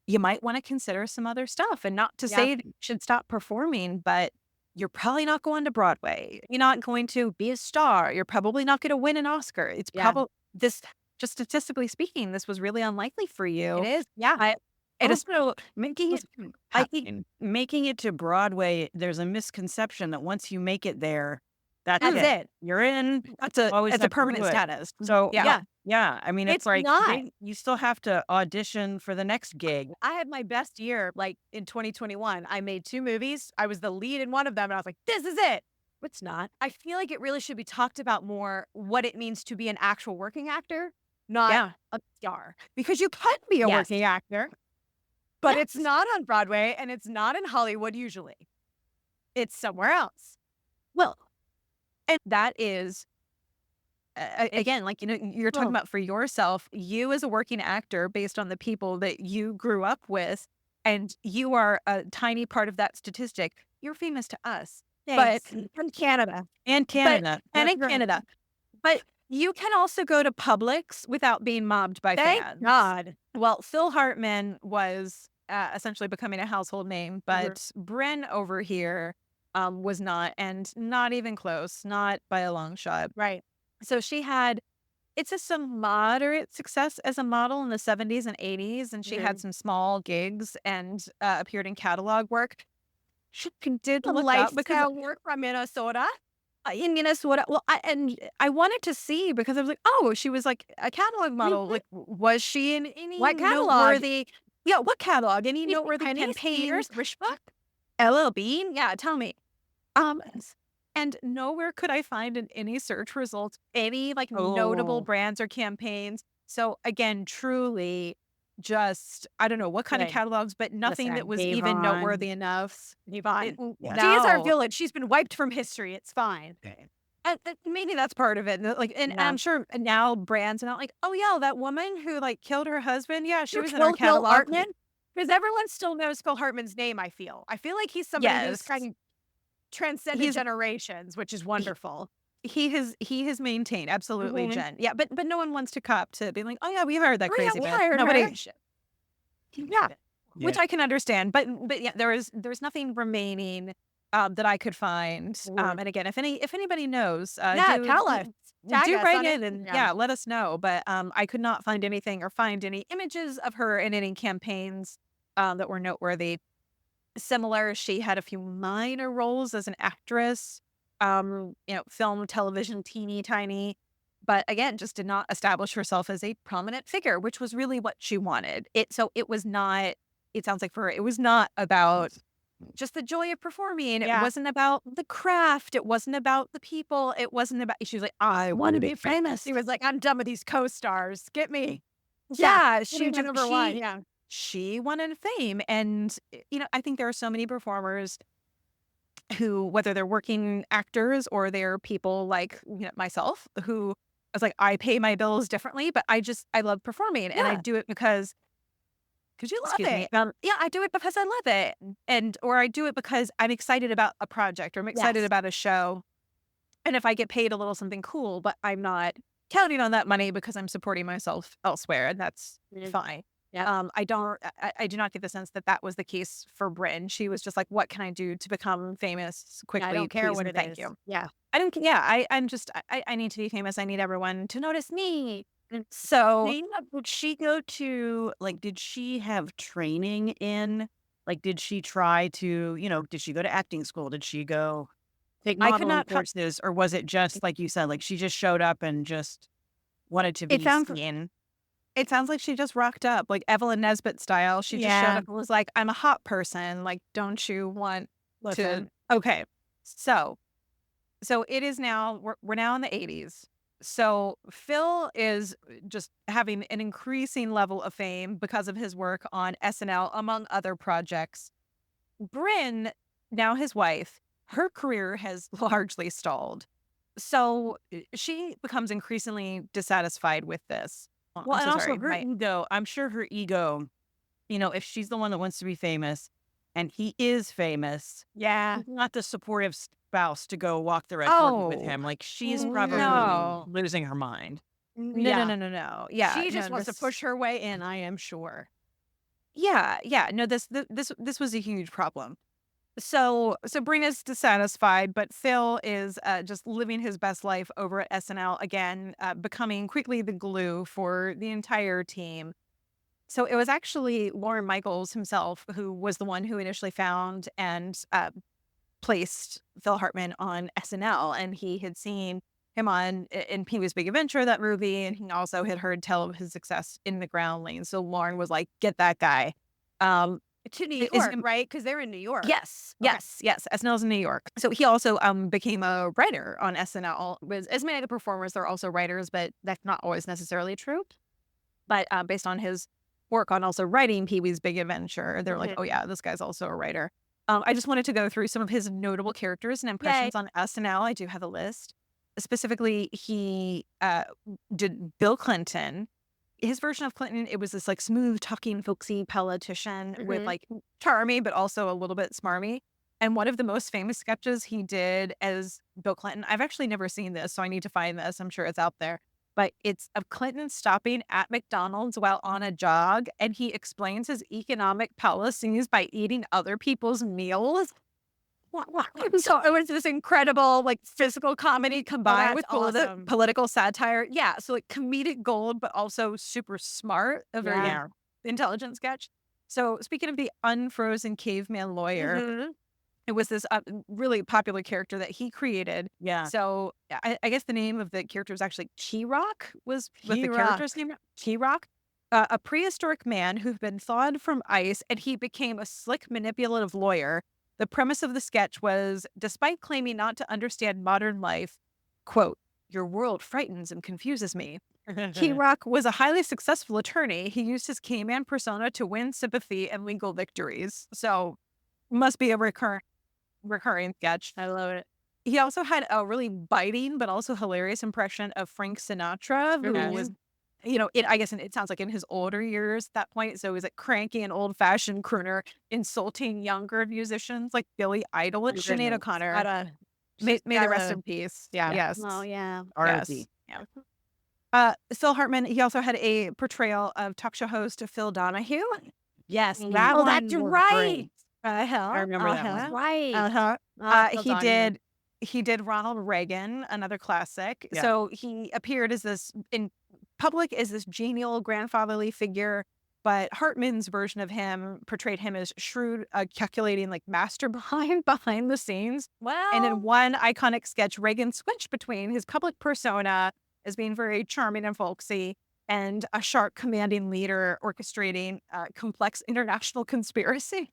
You might want to consider some other stuff, and not to say that you should stop performing, but you're probably not going to Broadway. You're not going to be a star. You're probably not going to win an Oscar. It's Yeah. probably this, just statistically speaking, this was really unlikely for you. It is. Yeah. It is Also, making it, I think happening. making it to Broadway, there's a misconception that once you make it there, that's That's it. You're in. That's a Always it's a have to do permanent it. status. So Yeah. yeah. I mean, it's It's like not. you still have to audition for the next gig. I had my best year, like, in 2021. I made 2 movies. I was the lead in one of them, and I was like, this is it. It's not. I feel like it really should be talked about more, what it means to be an actual working actor, not Yeah. a star. Because you could be a Yes. working actor. But it's not on Broadway, and it's not in Hollywood usually. It's somewhere else. Well, and that is, again, like, you're talking Well- about for yourself, you as a working actor based on the people that you grew up with, and you are a tiny part of that statistic. You're famous to us. Thanks. From Canada. And Canada. And That's in right. Canada. But you can also go to Publix without being mobbed by Thank fans. God. Well, Phil Hartman was essentially becoming a household name, but Bryn over here was not, and not even close, not by a long shot. Right. So she had, it's some moderate success as a model in the 70s and 80s, and she had some small gigs and appeared in catalog work. She did Some look up because lifestyle work from Minnesota. in Minnesota. Well, I wanted to see because I was like, oh, she was like a catalog model. Like, was she in any What catalog? noteworthy? Yeah, what catalog? Any Anything noteworthy Penny campaigns? Spears, Wishbook? LL Bean? Yeah, tell me. And nowhere could I find in any search results any like notable Oh. brands or campaigns. So again, truly, just I don't know what kind of Right. catalogs, but nothing Listen, that was even Avon. noteworthy enough. Yvonne. Yeah. She is our No. village. She's been wiped from history. It's fine. And maybe that's part of it. Like, and Yeah. I'm sure now brands are not like, oh yeah, that woman who like killed her husband. Yeah, she Sure, was in our Phil catalog. Hartman? Because everyone still knows Phil Hartman's name, I feel. I feel like he's somebody who's Yes. kind of transcended He's- generations, which is wonderful. He has maintained absolutely, Mhm. Jen. Yeah, but no one wants to cop to be like, oh yeah, we hired that Oh, yeah, crazy we man. hired Nobody. her. Yeah. Which I can understand, but yeah, there's nothing remaining that I could find. And again, if anybody knows, Yeah, tell us. Tag do us write on in and Instagram. let us know. But I could not find anything or find any images of her in any campaigns that were noteworthy. Similar, she had a few minor roles as an actress, film, television, teeny tiny. But again, just did not establish herself as a prominent figure, which was really what she wanted. It was not, it sounds like for her, it was not about just the joy of performing. It Yeah. wasn't about the craft. It wasn't about the people. It wasn't about, she was like, I want to be famous. He was like, I'm done with these co-stars. Get me. Yeah, She was number one. Yeah. she wanted fame. And, I think there are so many performers who, whether they're working actors or they're people like myself, who I was like, I pay my bills differently, but I love performing and I do it because you love excuse me. it. Yeah, I do it because I love it. Or I do it because I'm excited about a project or I'm excited Yes. about a show. And if I get paid a little something cool, but I'm not counting on that money because I'm supporting myself elsewhere, and that's fine. Yeah. I do not get the sense that that was the case for Bryn. She was just like, what can I do to become famous quickly? I don't care please, what and it thank is. you. Yeah. I don't, yeah, I'm just, I need to be famous. I need everyone to notice me. So Did she go to did she have training in did she try to, did she go to acting school? Did she go take I could modeling not, courses? Or was it just like you said, like she just showed up and just wanted to it be sounds, seen? it sounds like she just rocked up like Evelyn Nesbit style. She just showed up and was like, I'm a hot person. Like, don't you want to? Okay. So it is now, we're now in the 80s. So Phil is just having an increasing level of fame because of his work on SNL, among other projects. Bryn, now his wife, her career has largely stalled. So she becomes increasingly dissatisfied with this. Oh, Well, I'm and so also sorry. her ego, I'm sure her ego, if she's the one that wants to be famous and he is famous, Yeah. she's not the supportive spouse to go walk the red carpet with him. Like she's probably No. losing her mind. No. Yeah. She just no, wants to push her way in, I am sure. Yeah. No, this was a huge problem. So Bryn is dissatisfied, but Phil is just living his best life over at SNL again, becoming quickly the glue for the entire team. So it was actually Lorne Michaels himself who was the one who initially found and placed Phil Hartman on SNL, and he had seen him in Pee-wee's Big Adventure, that movie, and he also had heard tell of his success in The Groundlings. So Lorne was like, "Get that guy." To New York, right? Because they're in New York. Yes. SNL's in New York. So he also became a writer on SNL. As many of the performers, they're also writers, but that's not always necessarily true. But based on his work on also writing Pee-wee's Big Adventure, they're like, oh yeah, this guy's also a writer. I just wanted to go through some of his notable characters and impressions on SNL. I do have a list. Specifically, he did Bill Clinton. His version of Clinton, it was this like smooth talking, folksy politician with like charming, but also a little bit smarmy. And one of the most famous sketches he did as Bill Clinton, I've actually never seen this, so I need to find this. I'm sure it's out there. But it's of Clinton stopping at McDonald's while on a jog, and he explains his economic policies by eating other people's meals. So it was this incredible like physical comedy combined with political satire. Yeah, so like comedic gold, but also super smart, a very intelligent sketch. So speaking of the unfrozen caveman lawyer, it was this really popular character that he created. Yeah. So I guess the name of the character was actually T-Rock was the character's name. T-Rock. A prehistoric man who'd been thawed from ice, and he became a slick, manipulative lawyer. The premise of the sketch was, despite claiming not to understand modern life, quote, your world frightens and confuses me. T-Rock was a highly successful attorney. He used his caveman persona to win sympathy and legal victories. So must be a recurring sketch. I love it. He also had a really biting but also hilarious impression of Frank Sinatra, who was, I guess it sounds like in his older years at that point. So he was a cranky and old-fashioned crooner insulting younger musicians like Billy Idol and Sinead O'Connor. May the rest in peace. Yeah. Yes. Oh, yeah. R.I.P. Yeah. Phil Hartman, he also had a portrayal of talk show host Phil Donahue. Yes. That Oh, one that's was right. great. I remember that one. Right. He did Ronald Reagan, another classic. Yeah. So he appeared as this in public as this genial grandfatherly figure, but Hartman's version of him portrayed him as shrewd, calculating like mastermind behind the scenes. Well, And in one iconic sketch, Reagan switched between his public persona as being very charming and folksy and a sharp, commanding leader orchestrating complex international conspiracy.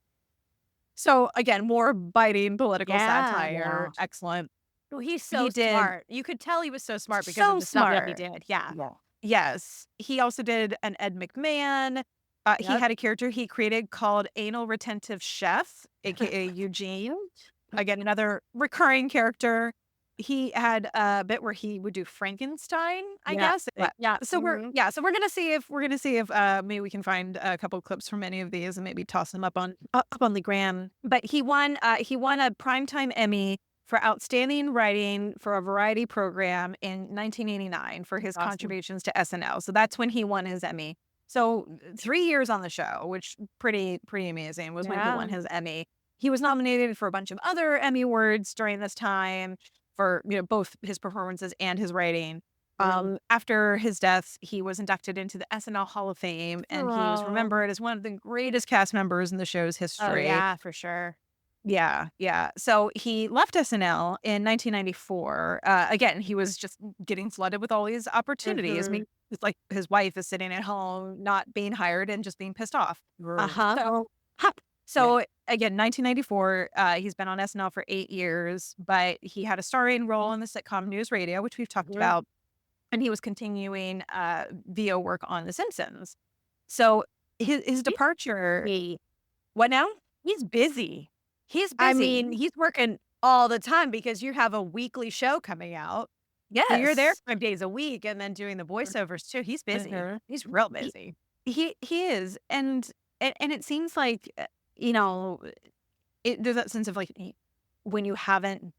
So again, more biting political satire. Yeah. Excellent. well, he's so he did- smart. You could tell he was so smart because So of the stuff that he smart. did. Yeah. Yes. He also did an Ed McMahon. He Yep. had a character he created called Anal Retentive Chef, aka Eugene. again, another recurring character. He had a bit where he would do Frankenstein, I guess. Yeah. So we're gonna see if maybe we can find a couple clips from any of these and maybe toss them up on the gram. But he won a Primetime Emmy for outstanding writing for a variety program in 1989 for his contributions to SNL. So that's when he won his Emmy. So 3 years on the show, which pretty amazing, was when he won his Emmy. He was nominated for a bunch of other Emmy awards during this time for both his performances and his writing. After his death, he was inducted into the SNL Hall of Fame, and he was remembered as one of the greatest cast members in the show's history. Oh, yeah, for sure. Yeah. So he left SNL in 1994. Again, he was just getting flooded with all these opportunities. I mean, it's like his wife is sitting at home, not being hired and just being pissed off. So again, 1994, he's been on SNL for 8 years, but he had a starring role in the sitcom News Radio, which we've talked about, and he was continuing VO work on The Simpsons. So his departure. What now? He's busy. I mean, he's working all the time because you have a weekly show coming out. Yes. So you're there 5 days a week and then doing the voiceovers too. He's busy. He's real busy. He is. And it seems like, there's that sense of like when you haven't,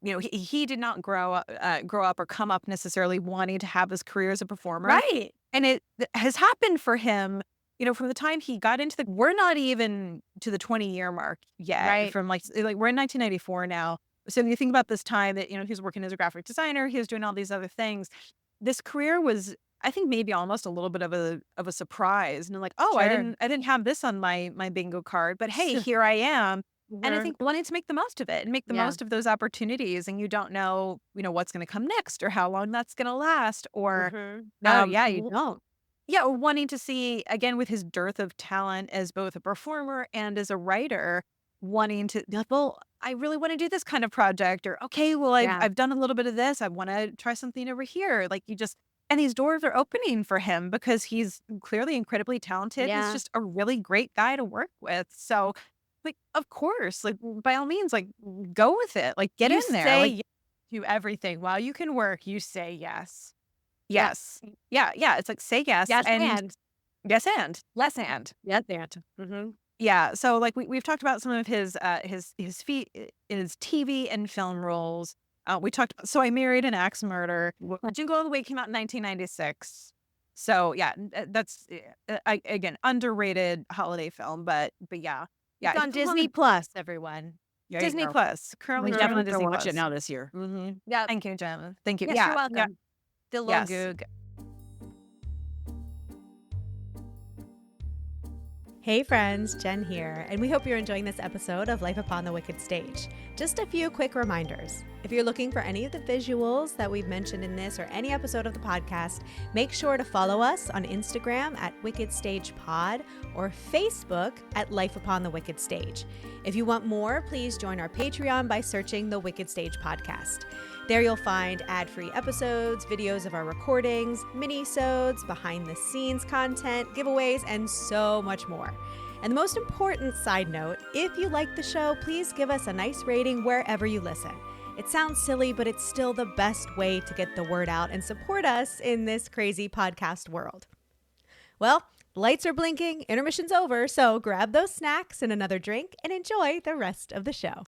he did not grow up or come up necessarily wanting to have this career as a performer. Right. And it has happened for him, from the time he got into we're not even to the 20-year mark yet. Right. From like we're in 1994 now. So you think about this time that, he was working as a graphic designer, he was doing all these other things. This career was, I think, maybe almost a little bit of a surprise. And like, Sure. I didn't have this on my bingo card, but hey, here I am. And I think wanting to make the most of it and make the most of those opportunities, and you don't know, what's going to come next or how long that's going to last, or you don't. yeah, or wanting to see, again, with his dearth of talent as both a performer and as a writer, wanting to, well, I really want to do this kind of project, or, okay, well, I've done a little bit of this. I want to try something over here. Like and these doors are opening for him because he's clearly incredibly talented. Yeah. He's just a really great guy to work with. So, like, of course, like, by all means, like, go with it. Like, get in there. Say Like, yes to everything. While you can work, you say yes. yes. Yeah. It's like, say yes. Yes, and and. yes, and less and. Yes, and. Yeah. So, like, we've talked about some of his TV and film roles. We talked about So I Married an Axe Murder. Jingle All the Way came out in 1996. So yeah, that's again underrated holiday film, but yeah. It's on Disney Plus, everyone. Disney Plus currently We on definitely Disney gonna watch Plus. it now this year. Yeah. Thank you, Jen. Thank you. Yes, you're welcome. Yeah. The Yes. Goog. Hey friends, Jen here, and we hope you're enjoying this episode of Life Upon the Wicked Stage. Just a few quick reminders. If you're looking for any of the visuals that we've mentioned in this or any episode of the podcast, make sure to follow us on Instagram at Wicked Stage Pod or Facebook at Life Upon the Wicked Stage. If you want more, please join our Patreon by searching the Wicked Stage Podcast. There you'll find ad-free episodes, videos of our recordings, mini-sodes, behind-the-scenes content, giveaways, and so much more. And the most important side note, if you like the show, please give us a nice rating wherever you listen. It sounds silly, but it's still the best way to get the word out and support us in this crazy podcast world. Well, the lights are blinking, intermission's over, so grab those snacks and another drink and enjoy the rest of the show.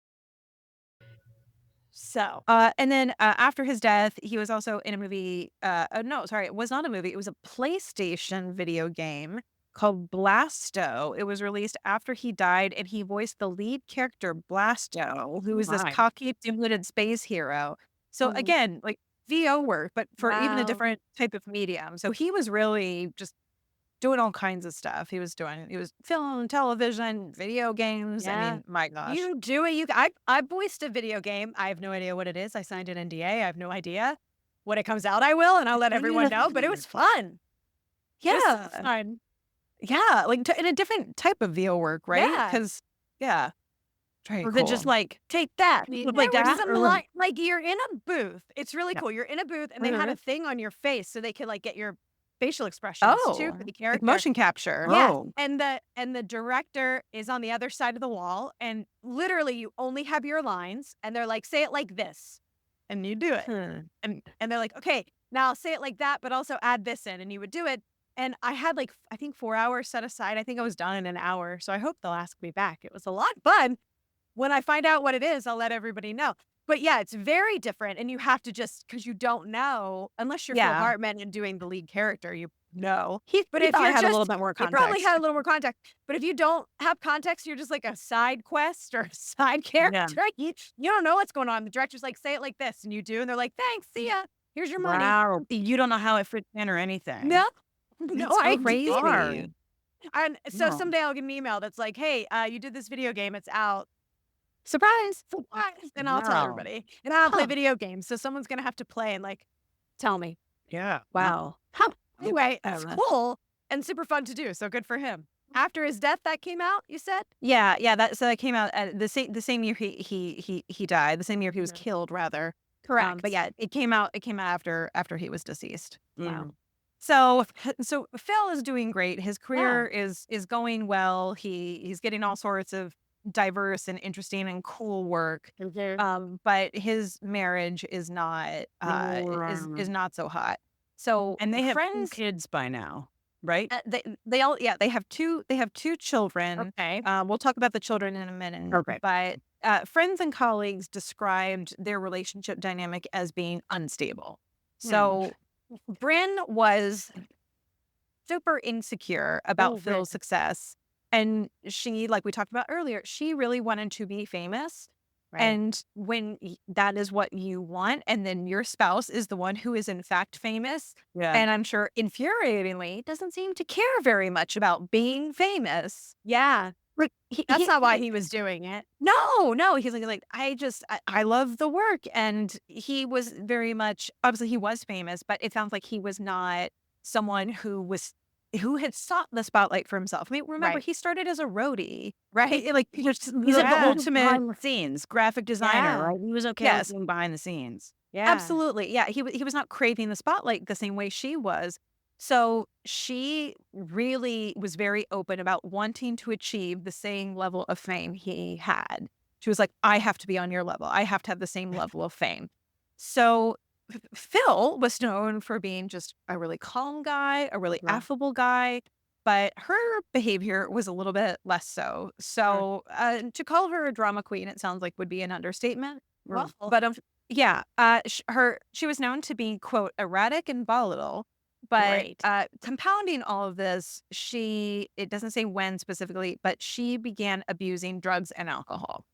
So, and then after his death, he was also in a movie. No, sorry, it was not a movie. It was a PlayStation video game called Blasto. It was released after he died, and he voiced the lead character Blasto, who was this cocky, dim-witted space hero. So again, like VO work, but for even a different type of medium. So he was really just doing all kinds of stuff. He was film, television, video games. I mean, my gosh. You do it. I voiced a video game. I have no idea what it is. I signed an NDA. I have no idea. When it comes out, I will, and I'll let everyone know. But it was fun. Yeah. Fun. Yeah, like in a different type of VO work, right? Yeah. Because, yeah. Very Or cool. just like, take that. Like There was that, some or- like you're in a booth. It's really cool. You're in a booth and they had a thing on your face so they could like get your facial expressions too for the like character. motion capture. Yes. Oh. And the director is on the other side of the wall, and literally you only have your lines, and they're like, say it like this. And you do it. And they're like, okay, now say it like that, but also add this in. And you would do it. And I had like, I think 4 hours set aside. I think I was done in an hour. So I hope they'll ask me back. It was a lot of fun. When I find out what it is, I'll let everybody know. But yeah, it's very different. And you have to just, because you don't know, unless you're Phil Yeah. Hartman and doing the lead character, you know. But If if I you're had a just- little bit more You context. probably had a little more context. But if you don't have context, you're just like a side quest or a side character. You don't know what's going on. The director's like, say it like this. And you do. And they're like, thanks. See ya. Here's your money. Wow. You don't know how it fits in or anything. No. No, I crazy. crazy. And so No. someday I'll get an email that's like, hey, you did this video game. It's out. Surprise. And I'll tell Wow. everybody. And I don't play video games. So someone's going to have to play and like tell me. Yeah. Wow. Anyway, it's cool and super fun to do. So good for him. After his death, that came out, you said? Yeah. That came out at the same year he died. The same year he was killed, rather. Correct. But yeah, it came out after he was deceased. Wow. So Phil is doing great. His career is going well. He's getting all sorts of diverse and interesting and cool work. But his marriage is not is not so hot. So And they have friends. kids by now, right? They all they have two children. Okay. We'll talk about the children in a minute. Okay. But friends and colleagues described their relationship dynamic as being unstable. So Bryn was super insecure about Phil's success. And she, like we talked about earlier, she really wanted to be famous. Right. And when that is what you want, and then your spouse is the one who is in fact famous, Yeah. and I'm sure infuriatingly doesn't seem to care very much about being famous. Yeah. Like That's not why he was doing it. No. He's like I love the work, and he was very much, obviously he was famous, but it sounds like he was not someone who had sought the spotlight for himself. I mean, remember, Right. he started as a roadie, right? Like he's He's like the ultimate behind the scenes graphic designer, right? He was okay Yes. with being behind the scenes. Yeah. Absolutely. Yeah. He was not craving the spotlight the same way she was. So she really was very open about wanting to achieve the same level of fame he had. She was like, I have to be on your level. I have to have the same level of fame. So Phil was known for being just a really calm guy, a really affable guy, but her behavior was a little bit less so. So to call her a drama queen, it sounds like would be an understatement. Well, But she was known to be, quote, erratic and volatile. But compounding all of this, it doesn't say when specifically, but she began abusing drugs and alcohol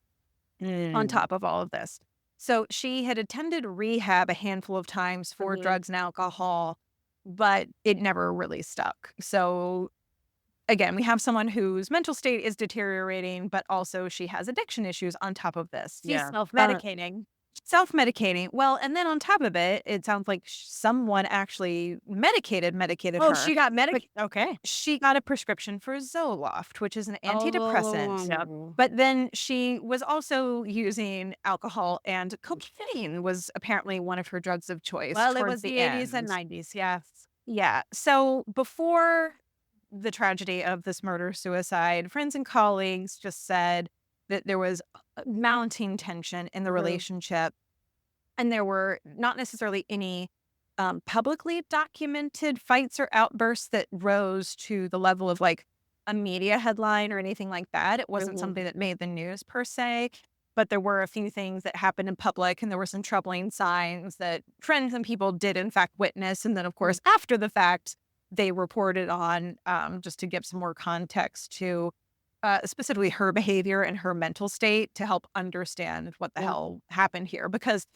on top of all of this. So she had attended rehab a handful of times for drugs and alcohol, but it never really stuck. So again, we have someone whose mental state is deteriorating, but also she has addiction issues on top of this. She's self-medicating. Self-medicating. Well, and then on top of it, it sounds like someone actually medicated Oh, her. she got medicated. Okay. She got a prescription for Zoloft, which is an antidepressant. Oh. But then she was also using alcohol, and cocaine was apparently one of her drugs of choice. Well, it towards was the 80s and end. 90s. Yes. Yeah. So before the tragedy of this murder-suicide, friends and colleagues just said that there was mounting tension in the relationship, and there were not necessarily any publicly documented fights or outbursts that rose to the level of like a media headline or anything like that. It wasn't something that made the news per se, but there were a few things that happened in public, and there were some troubling signs that friends and people did in fact witness. And then, of course, after the fact, they reported on, just to give some more context to specifically her behavior and her mental state to help understand what the hell happened here. Because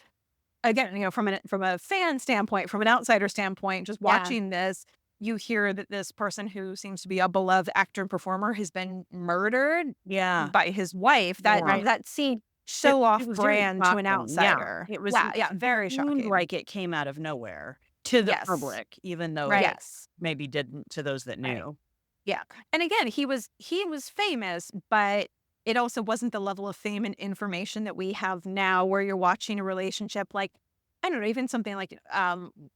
again, from a fan standpoint, from an outsider standpoint, just watching this, you hear that this person who seems to be a beloved actor and performer has been murdered by his wife. That seemed so off brand to an outsider. Yeah. It was very shocking. Like it came out of nowhere to the public, even though it maybe didn't to those that knew. Yeah. And again, he was famous, but it also wasn't the level of fame and information that we have now, where you're watching a relationship like I don't know, even something like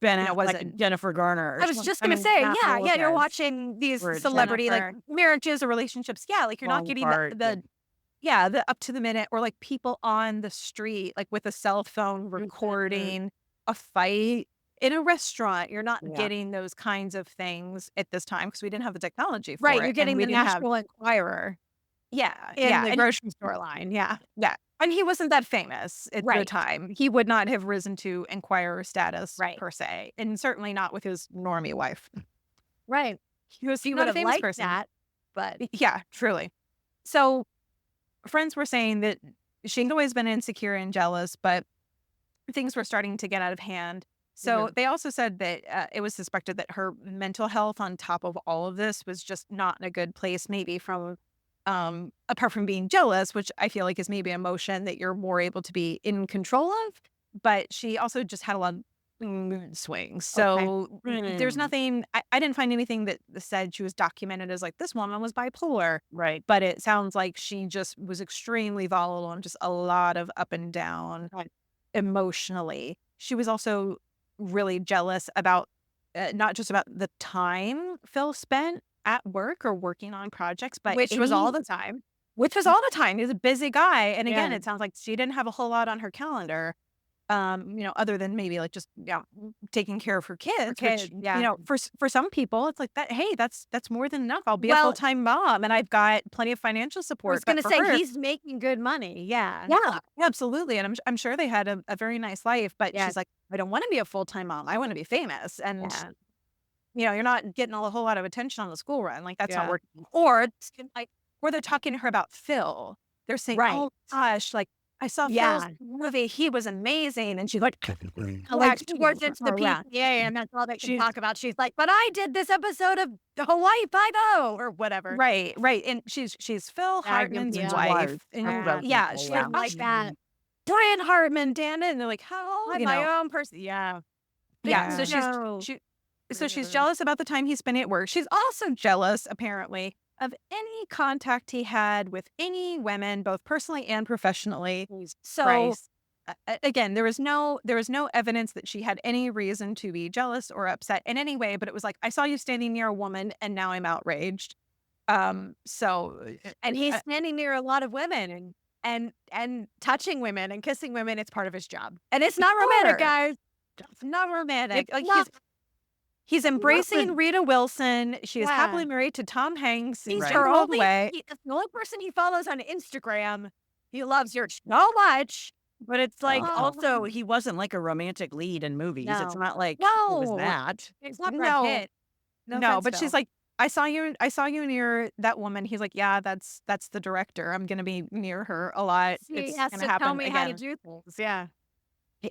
Ben, was like it? Jennifer Garner. I was just gonna say, yeah, you're yes. watching these Or celebrity like Jennifer. marriages or relationships. Yeah, like you're not Falling getting apart, the up to the minute, or like people on the street, like with a cell phone recording a fight in a restaurant. You're not Yeah. getting those kinds of things at this time because we didn't have the technology for Right, it. you're getting and we the didn't have, National Enquirer yeah, in yeah. the And grocery store line. Yeah. yeah. And he wasn't that famous at the Right. time. He would not have risen to Enquirer status Right. per se, and certainly not with his normie wife. Right. He was He not would a have famous liked person. that, but Yeah, truly. So friends were saying that she'd always been insecure and jealous, but things were starting to get out of hand. So they also said that it was suspected that her mental health on top of all of this was just not in a good place, maybe from apart from being jealous, which I feel like is maybe an emotion that you're more able to be in control of. But she also just had a lot of mood swings. So there's nothing, I didn't find anything that said she was documented as like, this woman was bipolar. Right. But it sounds like she just was extremely volatile and just a lot of up and down emotionally. She was also really jealous about not just about the time Phil spent at work or working on projects, but which was all the time. which was all the time. He was a busy guy. And again, Yeah. it sounds like she didn't have a whole lot on her calendar. Other than maybe like just taking care of her kids. kids, Which, yeah. for some people, it's like that. Hey, that's more than enough. I'll be a Well- full time mom, and I've got plenty of financial support. I was But going to for say her, he's making good money. Yeah. yeah, absolutely, and I'm sure they had a very nice life. But Yeah. she's like, I don't want to be a full time mom. I want to be famous, and Yeah. you're not getting a whole lot of attention on the school run. Like that's not Yeah. working. Or they're talking to her about Phil. They're saying, Right. oh gosh, like I saw Yeah. Phil's movie. He was amazing, and she's like, Like she worked into the around. PTA and that's all they can She's- talk about. She's like, but I did this episode of Hawaii Five-0 or whatever. Right, and she's Phil Hartman's yeah. wife. And Yeah. she's Something like that. Brynn Hartman, Dan, and they're like, how I'm you my know? own person. Yeah. Yeah, so No. she's jealous about the time he spent at work. She's also jealous, apparently, of any contact he had with any women, both personally and professionally. So Christ. again, there was no evidence that she had any reason to be jealous or upset in any way. But it was like, I saw you standing near a woman, and now I'm outraged. So And he's standing near a lot of women and touching women and kissing women. It's part of his job. And it's not romantic, guys. It's not romantic. like Not- he's embracing Rita Wilson. She is Yeah. happily married to Tom Hanks. He's in her her own only, way. it's the only person he follows on Instagram. He loves her so much. But it's like Also, he wasn't like a romantic lead in movies. It's No. not like it was No. that. It's not No. Brad Pitt. No, offense, but she's Phil. like, I saw you near that woman. He's like, yeah, that's the director. I'm gonna be near her a lot. He It's has gonna to happen tell me how to again. do things. Yeah.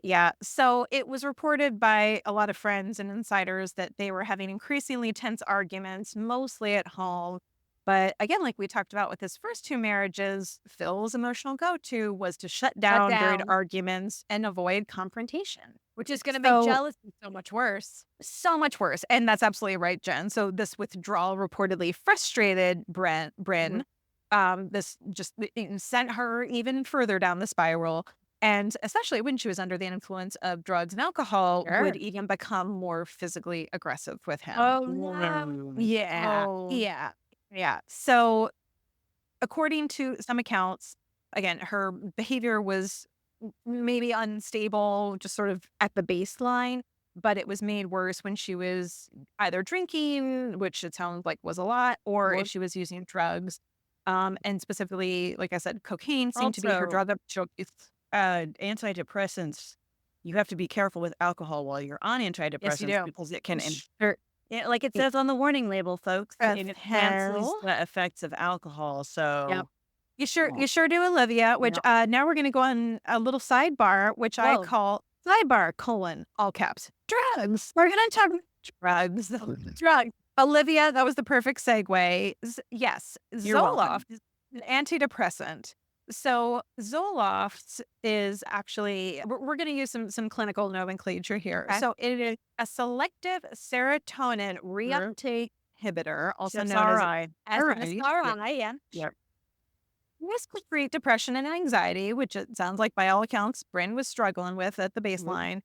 Yeah. So it was reported by a lot of friends and insiders that they were having increasingly tense arguments, mostly at home. But again, like we talked about with his first two marriages, Phil's emotional go-to was to shut down during down. arguments and avoid confrontation. Which is going to So- make jealousy so much worse. So much worse. And that's absolutely right, Jen. So this withdrawal reportedly frustrated Bryn. This just sent her even further down the spiral. And especially when she was under the influence of drugs and alcohol, Sure. would even become more physically aggressive with him. Oh, no. Yeah. Oh. Yeah. So according to some accounts, again, her behavior was maybe unstable, just sort of at the baseline, but it was made worse when she was either drinking, which it sounds like was a lot, or if she was using drugs. And specifically, like I said, cocaine seemed to be her Also- drug of choice. Antidepressants, you have to be careful with alcohol while you're on antidepressants do. because it can Yeah, like it says on the warning label, folks. Of It enhance hell. the effects of alcohol. So Yep. You sure do, Olivia, which now we're going to go on a little sidebar, which I Whoa. call sidebar : all caps, drugs. We're going to talk drugs. drugs. Olivia, that was the perfect segue. Yes, You're welcome. Zoloft is an antidepressant. So Zoloft is actually, we're going to use some clinical nomenclature here. Okay. So it is a selective serotonin reuptake inhibitor, also known as SSRI, yeah. This could treat depression and anxiety, which it sounds like by all accounts, Bryn was struggling with at the baseline.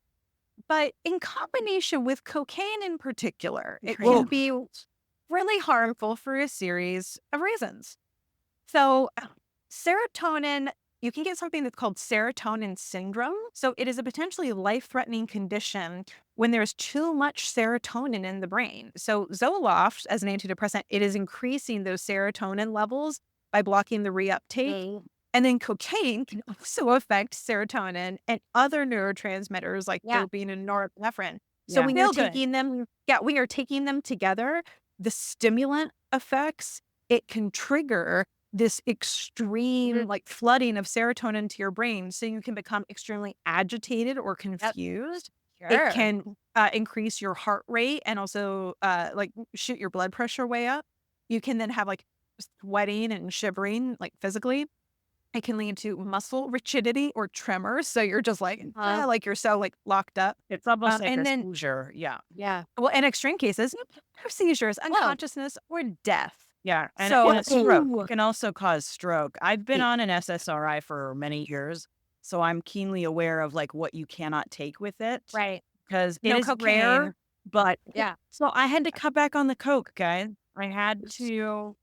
But in combination with cocaine in particular, it Whoa. can be really harmful for a series of reasons. So, serotonin, you can get something that's called serotonin syndrome. So, it is a potentially life threatening condition when there's too much serotonin in the brain. So, Zoloft, as an antidepressant, it is increasing those serotonin levels by blocking the reuptake. And then cocaine can also affect serotonin and other neurotransmitters like dopamine and norepinephrine. So Yeah. when you're taking them, when you're taking them together, the stimulant effects, it can trigger this extreme like flooding of serotonin to your brain. So you can become extremely agitated or confused. It can increase your heart rate and also like shoot your blood pressure way up. You can then have like sweating and shivering like physically. It can lead to muscle rigidity or tremors. So you're just like you're so like locked up. It's almost like and a then, seizure. Yeah. well, in extreme cases, seizures, unconsciousness, or death. Yeah. And, So- and a stroke. It can also cause stroke. I've been on an SSRI for many years, so I'm keenly aware of like what you cannot take with it. Right. Because it No is cocaine. rare, but Yeah. So I had to cut back on the coke, guys. I had to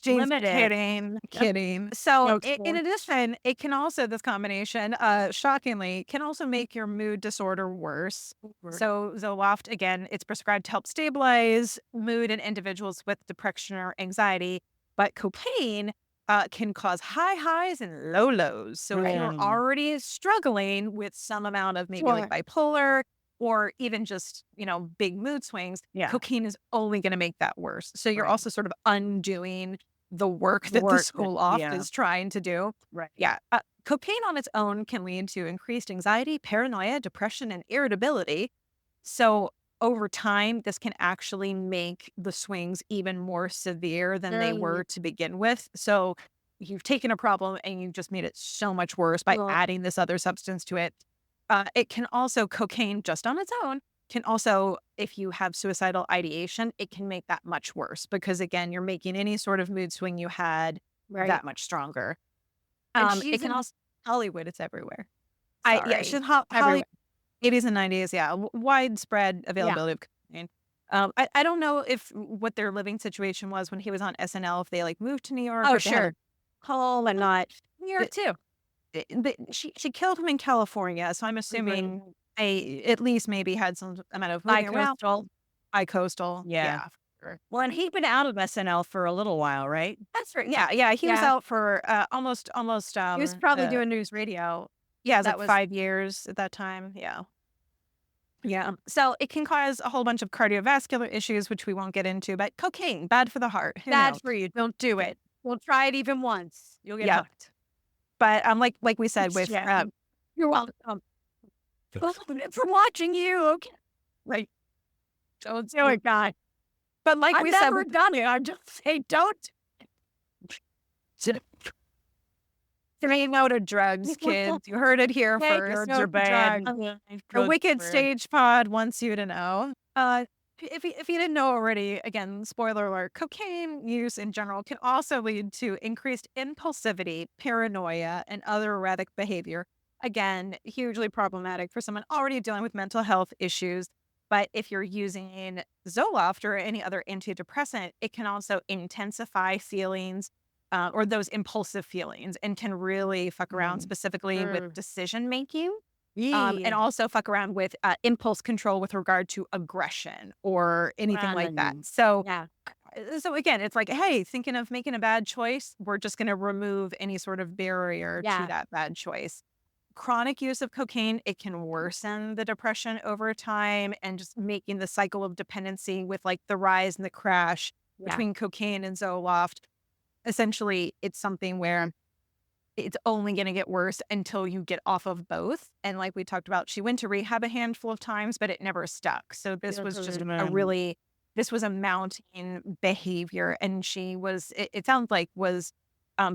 limit it. Kidding. So No, in addition, it can also, this combination, shockingly, can also make your mood disorder worse. So Zoloft, again, it's prescribed to help stabilize mood in individuals with depression or anxiety. But cocaine can cause high highs and low lows. So if you're already struggling with some amount of maybe like bipolar or even just, big mood swings, cocaine is only going to make that worse. So you're also sort of undoing the work that the Zoloft is trying to do. Right. Yeah. Cocaine on its own can lead to increased anxiety, paranoia, depression, and irritability. So over time, this can actually make the swings even more severe than they were to begin with. So you've taken a problem and you've just made it so much worse by adding this other substance to it. It can also, cocaine just on its own, can also, if you have suicidal ideation, it can make that much worse because, again, you're making any sort of mood swing you had that much stronger. It can also, Hollywood, it's everywhere. She's Hollywood, 80s and 90s, widespread availability of cocaine. I don't know if what their living situation was when he was on SNL, if they like moved to New York. Oh, or if they had sure. Home and not New York too. She killed him in California, so I'm assuming at least maybe had some amount of moving around. Bi-coastal. Yeah. For sure. Well, and he'd been out of SNL for a little while, right? That's right. Yeah. He was out for almost. he was probably doing news radio. Yeah, it was that like 5 years at that time. Yeah. Yeah. So it can cause a whole bunch of cardiovascular issues, which we won't get into. But cocaine, bad for the heart. Who Bad knows? for you. Don't do it. We'll try it even once. You'll get hooked. But like we said with You're welcome. For watching you. Okay. like Don't do it, guy. but like I've we said never done it. I just say don't. Say no to drugs, kids. You heard it here Take first. no to bad. drugs. The Wicked Stage Pod wants you to know. If you didn't know already, again, spoiler alert, cocaine use in general can also lead to increased impulsivity, paranoia, and other erratic behavior. Again, hugely problematic for someone already dealing with mental health issues. But if you're using Zoloft or any other antidepressant, it can also intensify feelings or those impulsive feelings and can really fuck around specifically with decision making. And also fuck around with impulse control with regard to aggression or anything like that. So, so again, it's like, hey, thinking of making a bad choice, we're just going to remove any sort of barrier to that bad choice. Chronic use of cocaine, it can worsen the depression over time and just making the cycle of dependency with like the rise and the crash between cocaine and Zoloft. Essentially, it's something where it's only going to get worse until you get off of both. And like we talked about, she went to rehab a handful of times, but it never stuck. So this was just this was a mounting behavior. And she was, it sounds like was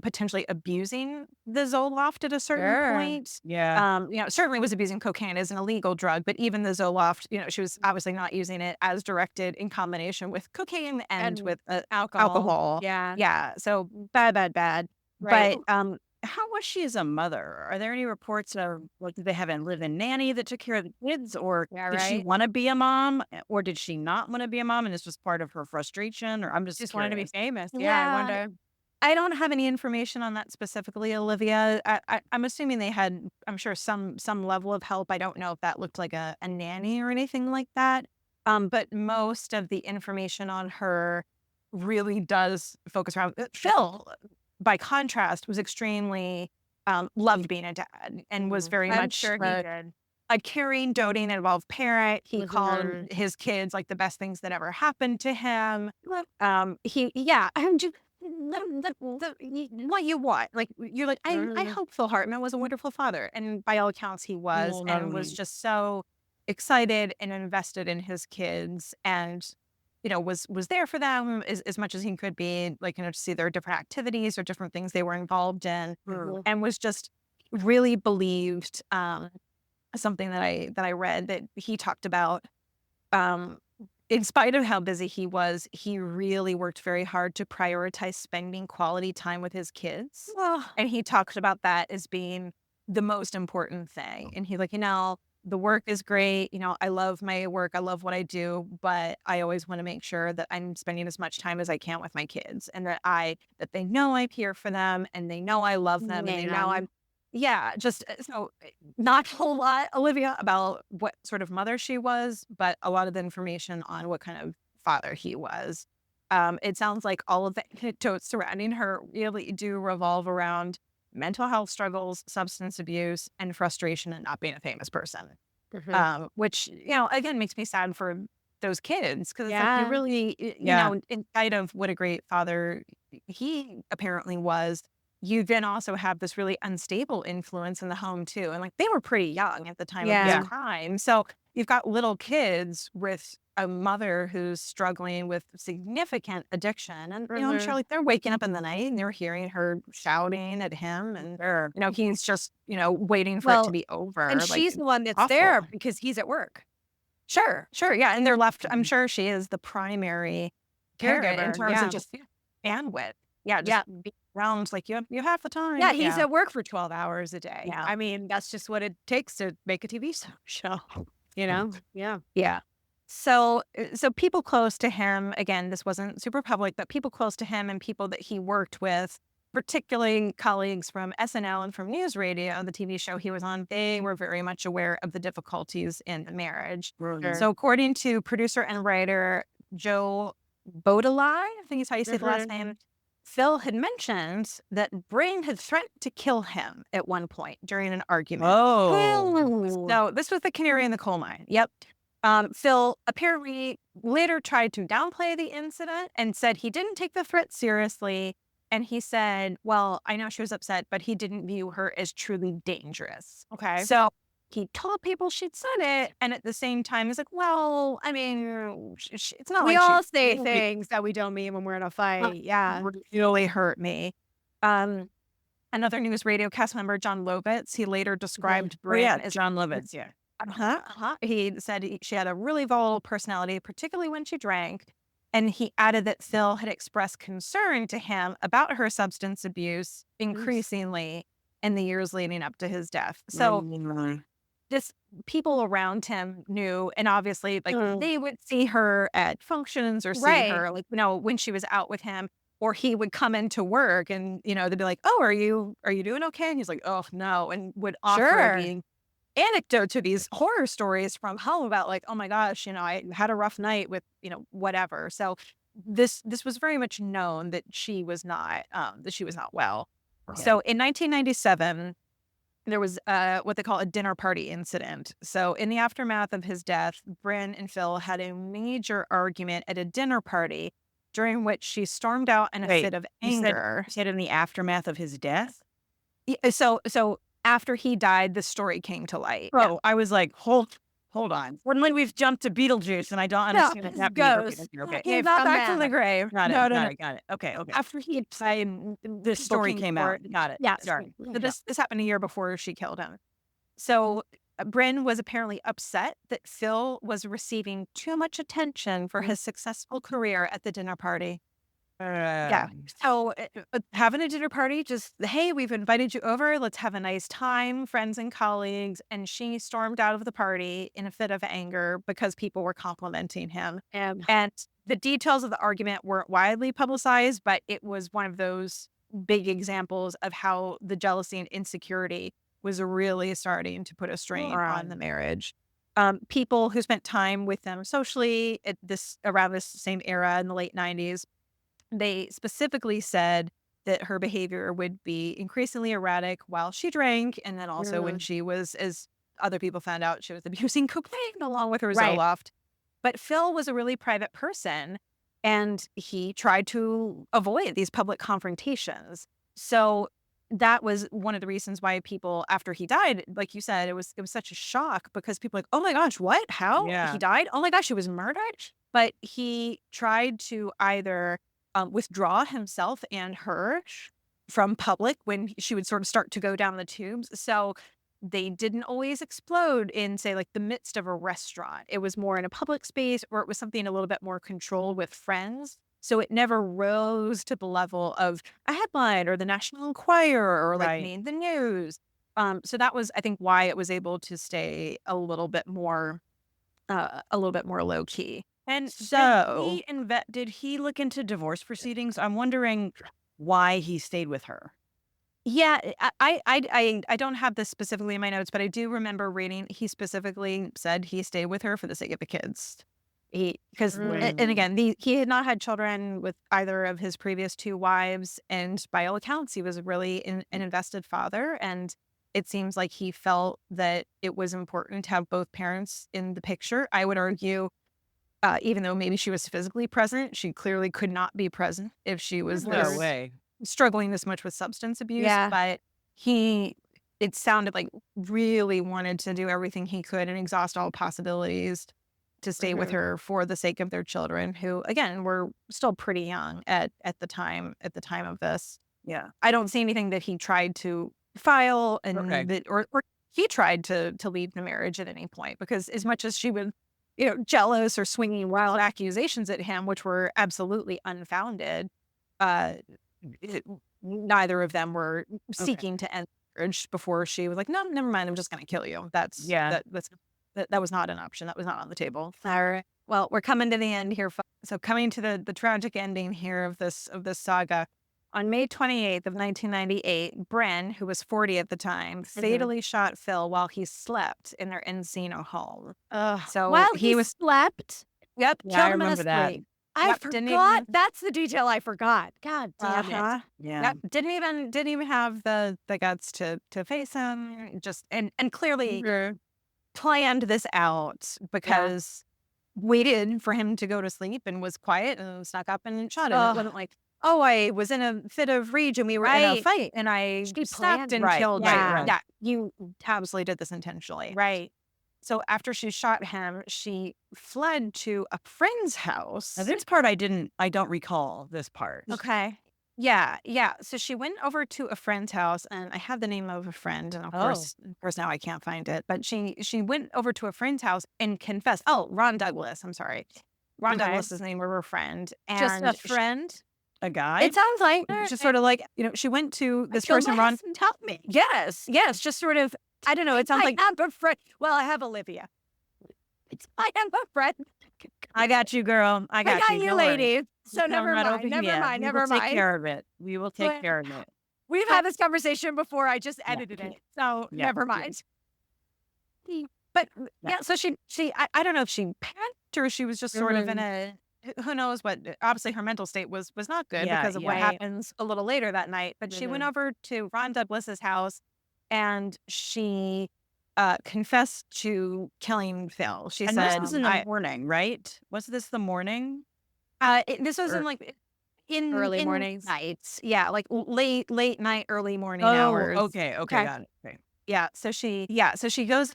potentially abusing the Zoloft at a certain point. Yeah. Certainly was abusing cocaine as an illegal drug, but even the Zoloft, she was obviously not using it as directed in combination with cocaine and with alcohol. Yeah. Yeah. So bad. Right. But how was she as a mother? Are there any reports of like did they have a live-in nanny that took care of the kids, or Yeah, did she right. want to be a mom, or did she not want to be a mom, and this was part of her frustration? Or I'm just Just wanted to be curious. famous. Yeah, I Yeah, wonder. I don't have any information on that specifically, Olivia. I'm assuming they had, I'm sure, some level of help. I don't know if that looked like a nanny or anything like that. But most of the information on her really does focus around Phil. By contrast, was extremely loved being a dad and was very I'm much sure he did. a caring, doting, involved parent. He called Mhm. his kids like the best things that ever happened to him. Yeah, what you want. Like, you're like, I Mhm. hope Phil Hartman was a wonderful father. And by all accounts, he was, and was Mm. just so excited and invested in his kids, and was there for them as much as he could be, like, to see their different activities or different things they were involved in, Mhm. and was just really believed. Something that I read that he talked about, um, in spite of how busy he was, he really worked very hard to prioritize spending quality time with his kids. Well, And he talked about that as being the most important thing. And he's like, the work is great. I love my work. I love what I do, but I always want to make sure that I'm spending as much time as I can with my kids, and that they know I'm here for them, and they know I love them, and they know man. yeah, just not a whole lot, Olivia, about what sort of mother she was, but a lot of the information on what kind of father he was. It sounds like all of the anecdotes surrounding her really do revolve around mental health struggles, substance abuse, and frustration and not being a famous person. Mhm. Which, again, makes me sad for those kids, because it's like you Yeah. really, Yeah. in spite of what a great father he apparently was, you then also have this really unstable influence in the home too. And like they were pretty young at the time of this Yeah. Yeah. crime. So you've got little kids with a mother who's struggling with significant addiction. And, I'm sure Mhm. like they're waking up in the night and they're hearing her shouting at him. And, Sure. he's just, waiting for it to Well, be and over. Like, she's the one that's awful. there because he's at work. Sure, sure. Yeah. And they're left, I'm Mhm. sure she is the primary parent in Caregiver. terms of Yeah. just bandwidth. Yeah. Just Yeah. be around like you have the Yeah, time. he's Yeah. at work for 12 hours a day. Yeah. I mean, that's just what it takes to make a TV show, you know? Yeah. Yeah. So people close to him, again, this wasn't super public, but people close to him and people that he worked with, particularly colleagues from SNL and from News Radio, the TV show he was on, they were very much aware of the difficulties in the marriage. Mhm. Sure. So according to producer and writer Joe Bodalai, I think is how you say the last Mhm. name, Phil had mentioned that Bryn had threatened to kill him at one point during an argument. Oh. So this was the canary in the coal mine. Yep. Phil apparently later tried to downplay the incident and said he didn't take the threat seriously. And he said, well, I know she was upset, but he didn't view her as truly dangerous. Okay. So he told people she'd said it. And at the same time, he's like, well, I mean, it's not We like she all say really, things that we don't mean when we're in a fight. Yeah. really hurt me. Um, Another news radio cast member, John Lovitz, he later described Oh yeah, Bryn as John Lovitz. Yeah. He said she had a really volatile personality, particularly when she drank. And he added that Phil had expressed concern to him about her substance abuse increasingly in the years leading up to his death. So Mhm. this people around him knew, and obviously, like they would see her at functions or see Right. her, like, when she was out with him, or he would come into work and, they'd be like, oh, are you doing okay? And he's like, oh, no. And would offer Sure. the anecdote to these horror stories from home about like, oh my gosh, I had a rough night with, whatever. So this was very much known that she was not well. Yeah. So in 1997, there was what they call a dinner party incident. So in the aftermath of his death, Bryn and Phil had a major argument at a dinner party during which she stormed out in a Wait, fit of you anger. said in the aftermath of his death? So after he died, the story came to light. Yeah. Oh, I was like, hold on. Suddenly we've jumped to Beetlejuice, and I don't No, understand it's that happening. ghost. Okay. He's Okay, not from back from the that. grave. Got it. No. Got it. Okay. After he had died, This story looking came for out. Got it. Yeah. Sorry. So this happened a year before she killed him. So Bryn was apparently upset that Phil was receiving too much attention for his successful career at the dinner party. Yeah. So having a dinner party, just, hey, we've invited you over. Let's have a nice time, friends and colleagues. And she stormed out of the party in a fit of anger because people were complimenting him. And the details of the argument weren't widely publicized, but it was one of those big examples of how the jealousy and insecurity was really starting to put a strain on the marriage. People who spent time with them socially around this same era in the late 90s, they specifically said that her behavior would be increasingly erratic while she drank, and then also when she was, as other people found out, she was abusing cocaine along with her Zoloft. But Phil was a really private person, and he tried to avoid these public confrontations. So that was one of the reasons why people, after he died, like you said, it was such a shock, because people were like, oh my gosh, what? How? He died? Oh my gosh, he was murdered? But he tried to either withdraw himself and her from public when she would sort of start to go down the tubes. So they didn't always explode in, say, like the midst of a restaurant. It was more in a public space, or it was something a little bit more controlled with friends. So it never rose to the level of a headline or the National Enquirer or like made the news. So that was, I think, why it was able to stay a little bit more low key. And So did he look into divorce proceedings? I'm wondering why he stayed with her. yeah, I don't have this specifically in my notes, but I do remember reading he specifically said he stayed with her for the sake of the kids. Because and again, he had not had children with either of his previous two wives, and by all accounts, he was really an invested father, and it seems like he felt that it was important to have both parents in the picture. I would argue, even though maybe she was physically present, she clearly could not be present if she was No way. struggling this much with substance abuse. But it sounded like really wanted to do everything he could and exhaust all possibilities to stay with her for the sake of their children, who again were still pretty young at the time of this. Yeah. I don't see anything that he tried to file and that or he tried to leave the marriage at any point, because as much as she was, jealous or swinging wild accusations at him, which were absolutely unfounded, neither of them were seeking to end the marriage before she was like, no, never mind, I'm just going to kill you. That was not an option. That was not on the table. All right. Well, we're coming to the end here. So coming to the tragic ending here of this saga. On May 28th of 1998, Bryn, who was 40 at the time, fatally shot Phil while he slept in their Encino home. So while he slept? Yep. Yeah, I remember that. I forgot. That's the detail I forgot. God damn it. Yeah. Didn't even have the guts to face him. Just and clearly planned this out, because waited for him to go to sleep and was quiet and snuck up and shot him. It wasn't like, oh, I was in a fit of rage and we were in a fight and I snapped and killed him. Yeah, you absolutely did this intentionally. Right. So after she shot him, she fled to a friend's house. Now, this part I don't recall this part. Okay. Yeah. So she went over to a friend's house, and I have the name of a friend, and of course now I can't find it. But she went over to a friend's house and confessed. Oh, Ron Douglas. I'm sorry. Ron Douglas is the name of her friend. And just a friend? A guy? It sounds like just sort of like, she went to this person, Ron. Help me. Yes. Just sort of, I don't know. It sounds like I have a friend. Well, I have Olivia. I have a friend. I got you, girl. I got you, lady. So Come never right mind. over Never here. mind. We Never will mind. take care of it. We will take care of it. We've had this conversation before. I just edited it. So never mind. But so she I don't know if she panicked or she was just sort of in a, who knows what, obviously her mental state was not good because of what happens a little later that night. But she went over to Ron Douglas's house and she confessed to killing Phil. She said, this was in the morning, right? Was this the morning? This was in early mornings, nights. Yeah, like late night, early morning hours. Okay, got it. Okay. Yeah, so she goes,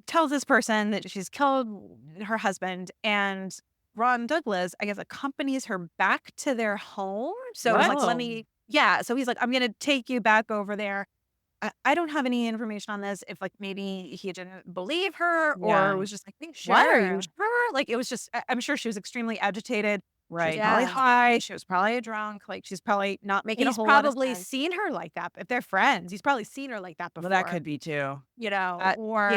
tells this person that she's killed her husband, and Ron Douglas, I guess, accompanies her back to their home. So it's like, so he's like, I'm gonna take you back over there. I don't have any information on this. If maybe he didn't believe her or was just like, what are you sure? Like, it was just, I'm sure she was extremely agitated. She was Right. probably Yeah. high. She was probably drunk. Like, she's probably not making a He's whole lot of probably sense. seen her like that. If they're friends, he's probably seen her like that Well, that before. could be too. You know, Yeah, or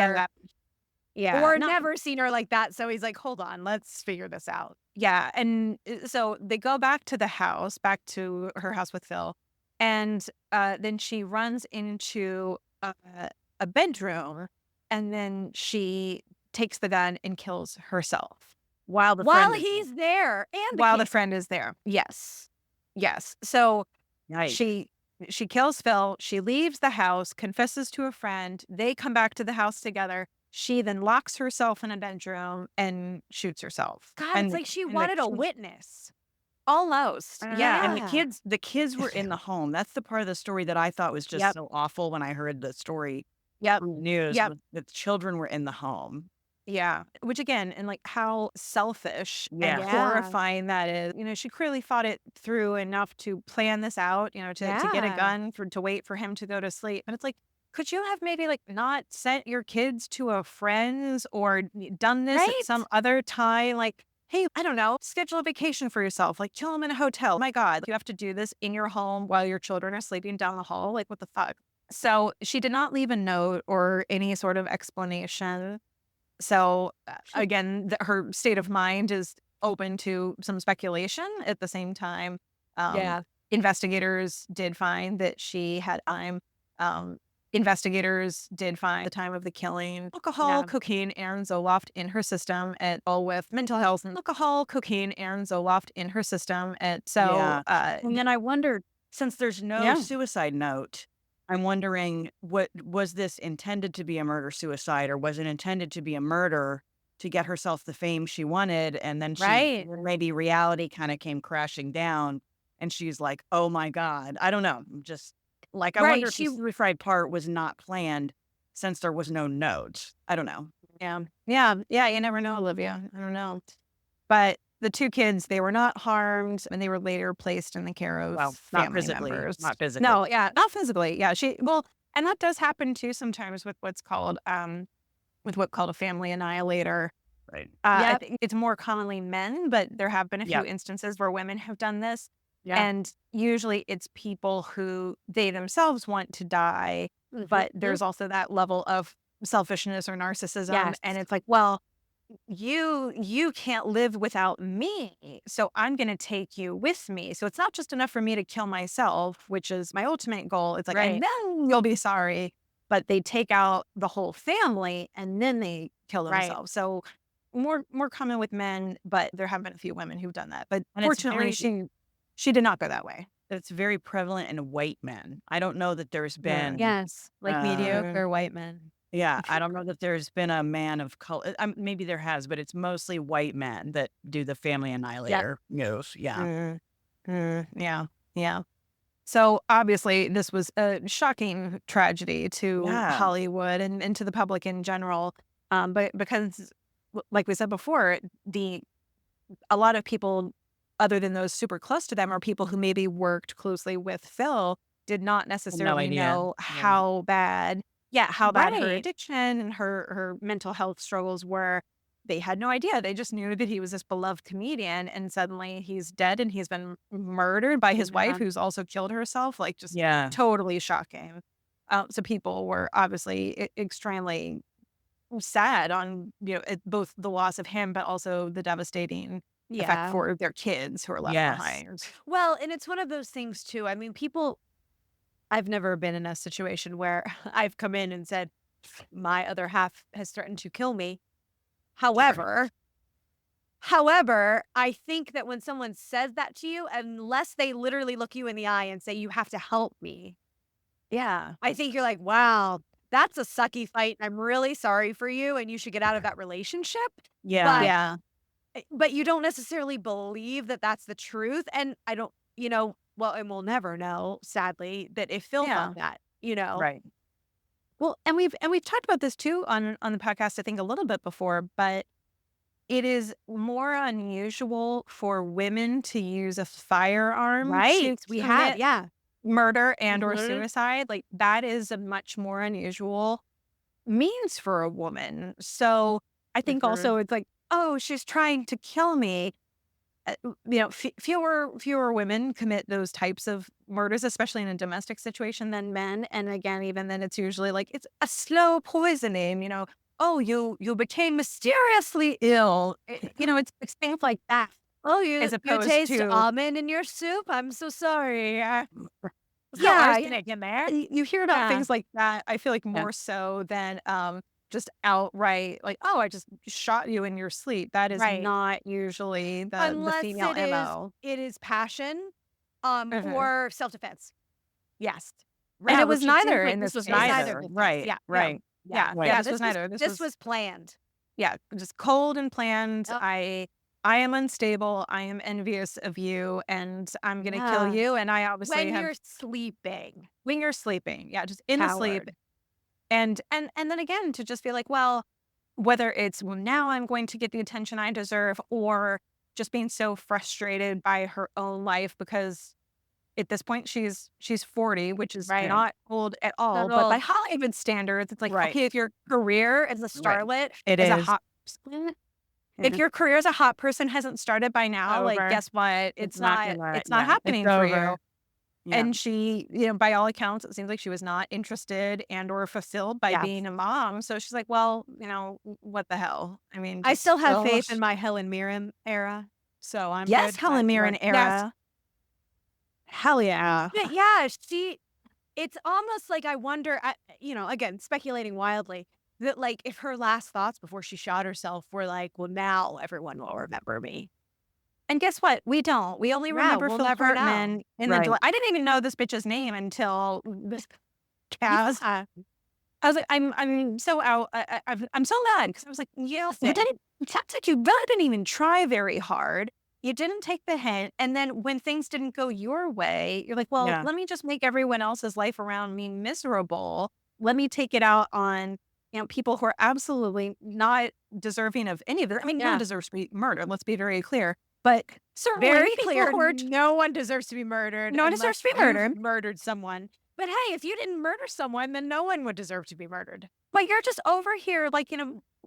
yeah, not never seen her like that. So he's like, hold on, let's figure this out. yeah, and so they go back to the house, back to her house with Phil, and then she runs into a bedroom, and then she takes the gun and kills herself While the While friend is he's there and the while the kid. friend is there. Yes, yes. So Yikes. she kills Phil. She leaves the house, confesses to a friend. They come back to the house together. She then locks herself in a bedroom and shoots herself. God, and it's like she and the wanted a kid- witness. Almost, yeah. And Yeah. the kids were in the home. That's the part of the story that I thought was just Yep. so awful when I heard the story Yep. on the news. Yep. Was that the children were in the home. Yeah. Which again, and like how selfish Yeah. and Yeah. horrifying that is. She clearly thought it through enough to plan this out, to get a Yeah. gun to wait for him to go to sleep. But it's like, could you have maybe like not sent your kids to a friend's or done this Right. at some other time? Like, hey, I don't know, schedule a vacation for yourself. Like, chill them in a hotel. My God, you have to do this in your home while your children are sleeping down the hall. Like, what the fuck? So she did not leave a note or any sort of explanation. So again, her state of mind is open to some speculation. At the same time, Yeah. investigators did find that she had time. Investigators did find the time of the killing alcohol, Yeah. cocaine, and Zoloft in her system, and all with mental health and alcohol, cocaine, and Zoloft in her system. And so, Yeah. And then I wondered, since there's no Yeah. suicide note, I'm wondering, what was this intended to be a murder suicide, or was it intended to be a murder to get herself the fame she wanted? And then Right. maybe reality kind of came crashing down, and she's like, oh my God, I don't know. Just like, I Right, wonder if the suicide part was not planned since there was no note. I don't know. yeah, you never know, Olivia. I don't know. But the two kids, they were not harmed, and they were later placed in the care of Well, family not physically. members. Not physically. No, yeah, not physically. Yeah, and that does happen too sometimes with what's called a family annihilator. Right. I Yep. think it's more commonly men, but there have been a few Yep. instances where women have done this. Yeah. And usually it's people who they themselves want to die, Mhm. but there's also that level of selfishness or narcissism. Yes. And it's like, well, you can't live without me, so I'm going to take you with me. So it's not just enough for me to kill myself, which is my ultimate goal. It's like, Right. and then you'll be sorry. But they take out the whole family and then they kill Right. themselves. So more common with men, but there have been a few women who've done that. But And it's fortunately, very- she did not go that way. It's very prevalent in white men. I don't know that there's been. Yes. Like mediocre white men. Yeah, I don't know that there's been a man of color. Maybe there has, but it's mostly white men that do the family annihilator moves. Yeah. Yeah. So obviously, this was a shocking tragedy to Yeah. Hollywood and to the public in general. But because, like we said before, a lot of people, other than those super close to them, or people who maybe worked closely with Phil, did not necessarily idea. know Yeah. how bad her Right. addiction and her mental health struggles were. They had no idea. They just knew that he was this beloved comedian, and suddenly he's dead and he's been murdered by his wife, who's also killed herself. Like, just Yeah. totally shocking. So people were obviously extremely sad on both the loss of him, but also the devastating effect for their kids who are left Yes. behind. Well, and it's one of those things too. I mean, I've never been in a situation where I've come in and said, my other half has threatened to kill me. However, I think that when someone says that to you, unless they literally look you in the eye and say, you have to help me, Yeah. I think you're like, wow, that's a sucky fight. I'm really sorry for you, and you should get out of that relationship. Yeah. But- Yeah. But you don't necessarily believe that that's the truth. And I don't, well, and we'll never know, sadly, that if Phil Yeah. thought that, Right. Well, and we've talked about this too on the podcast, I think a little bit before, but it is more unusual for women to use a firearm Right. to We have, commit murder and or Mhm. suicide. Like, that is a much more unusual means for a woman. So I think Mhm. also it's like, oh, she's trying to kill me. fewer women commit those types of murders, especially in a domestic situation, than men. And again, even then, it's usually like it's a slow poisoning. Oh, you became mysteriously ill. It's things like that. Oh, As you opposed taste to almond in your soup? I'm so sorry. yeah, Arsenic in there. you hear about Yeah. things like that. I feel like more so than just outright like, oh, I just shot you in your sleep. That is Right. not usually the Unless female MO. it is passion, Mhm. or self-defense. Yes. Right. And it was Which seems neither like in this this was case. neither. Right. Yeah. Right. Yeah. Right. Yeah. Yeah, This was neither. this was planned. Yeah, just cold and planned. Yep. I am unstable. I am envious of you, and I'm gonna kill Yeah. you. And I obviously When have you're sleeping. when you're sleeping. Yeah, just in the sleep. Coward. And then again to just be like, well, whether it's well, now I'm going to get the attention I deserve, or just being so frustrated by her own life because at this point she's 40, which is Right. not old at all. Not But by old. Hollywood standards, it's like, Right. okay, if your career as a starlet It is a is. hot if your career as a hot person hasn't started by now, like Over. guess what? It's not Yeah, happening it's for over. you. Yeah. And she, by all accounts, it seems like she was not interested and or fulfilled by Yeah. being a mom. So she's like, well, what the hell? I mean, I just still have go. faith in my Helen Mirren era. So I'm Yes, good. Helen Mirren Yes. era. Hell yeah. But yeah, it's almost like I wonder, again, speculating wildly, that like if her last thoughts before she shot herself were like, well, now everyone will remember me. And guess what? We don't. We only No, remember we'll Phil never know. Hartman in Right. the. I didn't even know this bitch's name until this cast. Yeah. I was like, I'm so out. I'm so mad because I was like, you Same. didn't. It sounds like you really didn't even try very hard. You didn't take the hint, and then when things didn't go your way, you're like, well, Yeah. let me just make everyone else's life around me miserable. Let me take it out on people who are absolutely not deserving of any of this. I mean, no Yeah. one deserves to be murdered. Let's be very clear. But certainly, Very people clear. who are No one deserves to be murdered. No one unless deserves to be you've murdered. Murdered someone. But hey, if you didn't murder someone, then no one would deserve to be murdered. But you're just over here, like,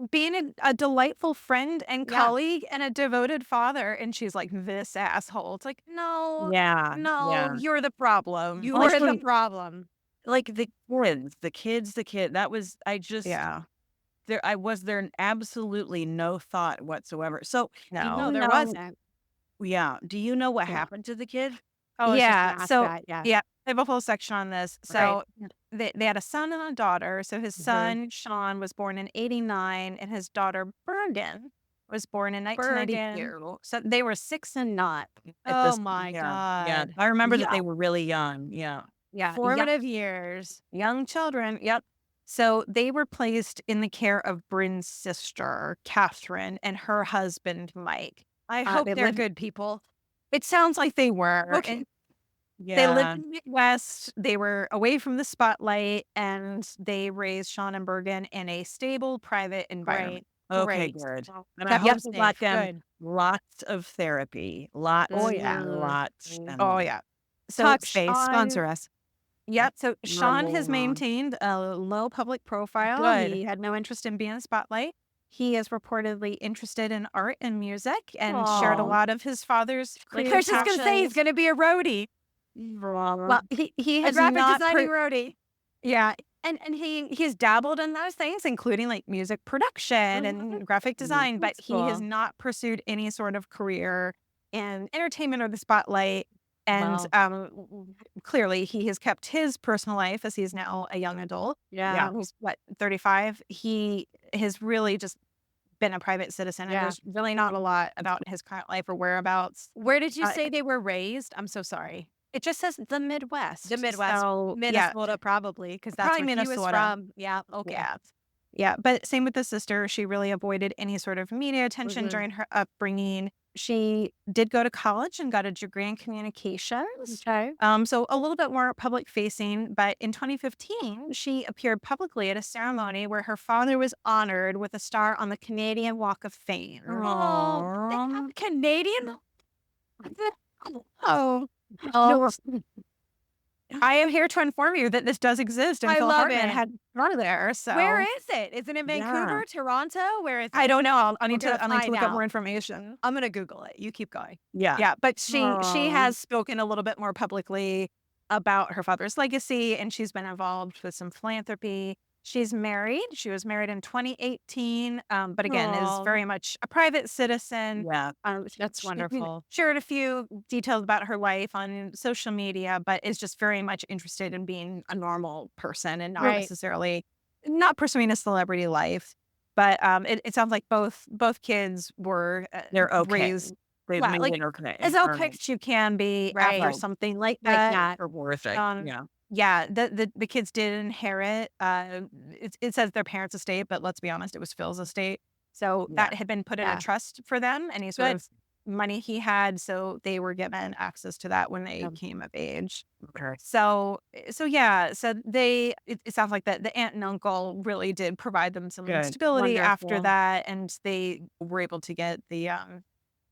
being a delightful friend and Yeah. colleague and a devoted father. And she's like, this asshole. It's like, no, Yeah. no, Yeah. you're the problem. You Well, are the actually- problem. Like the kid. That was, Yeah. there absolutely no thought whatsoever. So, No. No, there know- wasn't. yeah. Do you know what Yeah. happened to the kid? Oh, I was just Yeah, gonna ask so- that, yeah. Yeah. I have a whole section on this. So they had a son and a daughter. So his Mhm. son, Sean, was born in 89, and his daughter, Bergen, was born in 1992. So they were 6 and 9. At Oh this- my yeah, Yeah. God. I remember that Yeah. they were really young. Yeah. Yeah. Formative years. Young children. Yep. So they were placed in the care of Bryn's sister, Catherine, and her husband, Mike. I hope they they're lived- good people. It sounds like they were. Okay. And Yeah. they lived in the Midwest. They were away from the spotlight, and they raised Sean and Bergen in a stable, private environment. Okay, Great. good. Well, And I Kept hope them they got safe. them Good. lots of therapy. Lots. Oh, yeah. and lots. Mm. And Oh, yeah. So Talkspace, Sean- sponsor us. Yep. So Sean has Rolling on. maintained a low public profile. Good. He had no interest in being in the spotlight. He is reportedly interested in art and music and shared a Aw. lot of his father's Like, creative I was just going to say he's passions. going to be a roadie. Well, he A has graphic not designing roadie. yeah, and he's dabbled in those things, including like music production and graphic design, but That's he has cool. not pursued any sort of career in entertainment or the spotlight. And clearly, he has kept his personal life as he's now a young adult. Yeah. He's 35. He has really just been a private citizen, and Yeah. there's really not a lot about his current life or whereabouts. Where did you Uh, say they were raised? I'm so sorry. It just says the Midwest. The Midwest. So, yeah, Minnesota, probably, because that's Probably where he was Minnesota. from. Yeah. Okay. yeah. Yeah, but same with the sister. She really avoided any sort of media attention Mhm. during her upbringing. She did go to college and got a degree in communications. Okay. So a little bit more public facing, but in 2015, she appeared publicly at a ceremony where her father was honored with a star on the Canadian Walk of Fame. Oh, they have Canadian. Oh, Oh. I am here to inform you that this does exist, and I Phil love Hartman it. had run there. So Where is it? Is it in Vancouver, Toronto? Where is it? I don't know. I'll need gonna to find look up out. more information. I'm gonna Google it. You keep going. Yeah. Yeah, but she has spoken a little bit more publicly about her father's legacy, and she's been involved with some philanthropy. She's married. She was married in 2018, but again, is Aw. very much a private citizen. Yeah. That's wonderful. Shared a few details about her life on social media, but is just very much interested in being a normal person and not Right. necessarily not pursuing a celebrity life. But it sounds like both kids were They're okay. raised They've well, made like, it okay. as okay as you can be Right. after Right. something like Like that. that. Or worth it. Um, Yeah. Yeah, the kids did inherit. It says their parents' estate, but let's be honest, it was Phil's estate. So Yeah. that had been put in Yeah. a trust for them, any sort Good. of money he had. So they were given access to that when they Yeah. came of age. Okay. So yeah, so it sounds like that the aunt and uncle really did provide them some Good. stability after Wonderful. that, and they were able to get the Well,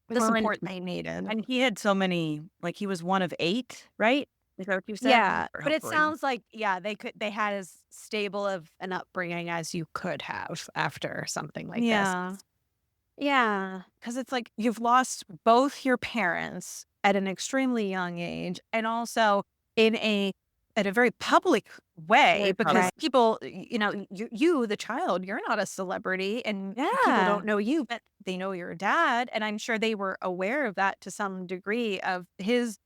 and- support they needed. And he had so many, like he was one of 8, right? Is that what you said? Yeah, Or but it hopefully. sounds like they had as stable of an upbringing as you could have after something like Yeah. this. Yeah. Because it's like you've lost both your parents at an extremely young age, and also at a very public way, Very because public. people, you, the child, you're not a celebrity, and people Yeah. don't know you, but they know your dad, and I'm sure they were aware of that to some degree of his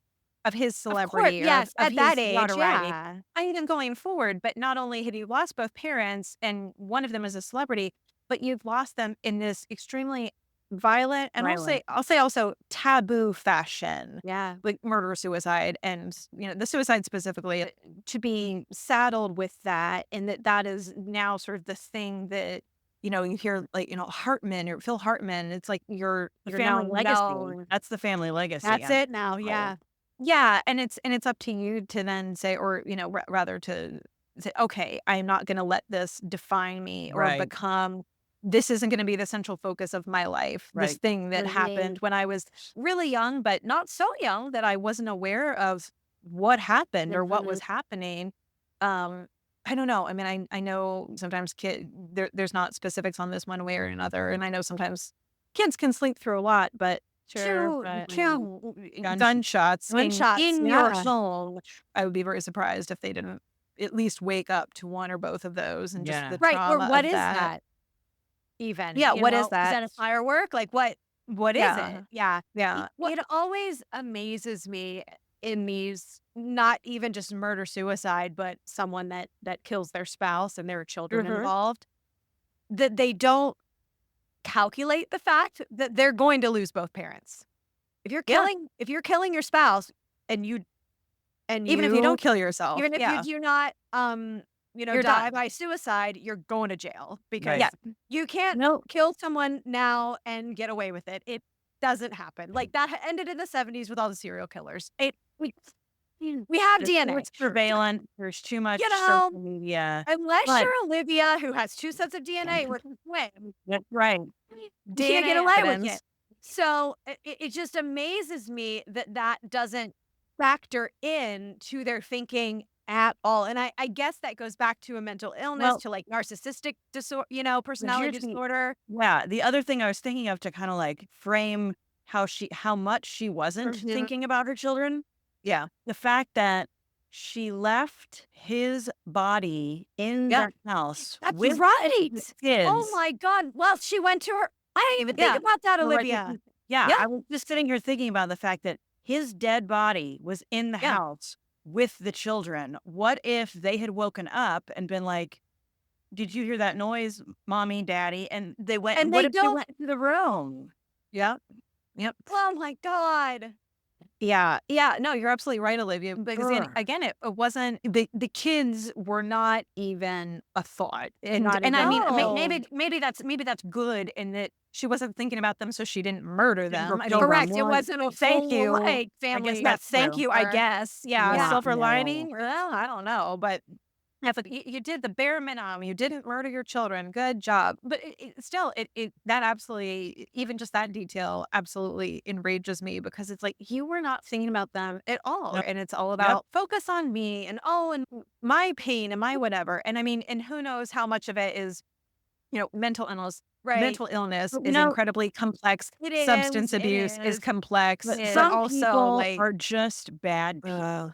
Of course, celebrity, or yes, of at that his age, notoriety. yeah. And even going forward, but not only had you lost both parents, and one of them is a celebrity, but you've lost them in this extremely violent, and I'll say also taboo fashion, Yeah. like murder, suicide, and the suicide specifically, to be saddled with that, and that is now sort of the thing that you hear, like Hartman or Phil Hartman. It's like you're The now family legacy. known. That's the family legacy. That's it now. Yeah. Yeah, and it's up to you to then say, or rather to say, okay, I'm not going to let this define me or Right. become. This isn't going to be the central focus of my life. This Right. thing that Right. happened when I was really young, but not so young that I wasn't aware of what happened or what was happening. I don't know. I mean, I know sometimes there's not specifics on this one way or another, and I know sometimes kids can sleep through a lot, but gunshots Gunshots, in your yeah. home. I would be very surprised if they didn't at least wake up to one or both of those, and Yeah. just the Right. Or trauma what of is that. that? Even. Yeah, you what is know? Is that a that? firework? Like what is Yeah. it? Yeah. Yeah. It always amazes me in these, not even just murder suicide, but someone that kills their spouse and there are children Mhm. involved, that they don't calculate the fact that they're going to lose both parents. If you're Yeah. killing your spouse and you Even if you don't kill yourself. even if yeah. you do not You're die done. by suicide, you're going to jail because Yeah. you can't No. kill someone now and get away with it. It doesn't happen. Like that ended in the 70s with all the serial killers. We have There's DNA. too much surveillance. There's too much You know, social media. Unless But- you're Olivia, who has 2 sets of DNA with twin, That's right. you can't DNA get away with evidence. it. So it just amazes me that doesn't factor in to their thinking at all. And I guess that goes back to a mental illness, Well- to like narcissistic disorder, personality here's the- disorder. Yeah. The other thing I was thinking of to kind of like frame how much she wasn't Mhm. thinking about her children. Yeah. The fact that she left his body in Yeah. the house That's with right. the kids. Oh my God. Well, she went to her. I didn't even think Yeah. about that, Well, like, Olivia. Yeah, Yeah. I was just sitting here thinking about the fact that his dead body was in the Yeah. house with the children. What if they had woken up and been like, "Did you hear that noise, mommy, daddy?" And they went. And what they if they don't- went to the room? Yep. Yep. Oh my God. Yeah. Yeah. No, you're absolutely right, Olivia. Because Sure. again, it wasn't the kids were not even a thought, and Not I even- mean, No. maybe that's good in that she wasn't thinking about them, so she didn't murder them. I mean, Correct. Well, It wasn't a thank full, you. like, family. guess Yeah, that's thank true. you. I murder. guess. Yeah, Yeah. silver No. lining. Well, I don't know, but it's like you did the bare minimum. You didn't murder your children. Good job. But still, that absolutely, even just that detail, absolutely enrages me because it's like you were not thinking about them at all, Nope. and it's all Yep. about focus on me and and my pain and my whatever. And I mean, and who knows how much of it is mental illness. Right. Mental illness But, is incredibly complex. It is. Substance It abuse is is. complex, But It but is. some also people like, are just bad people.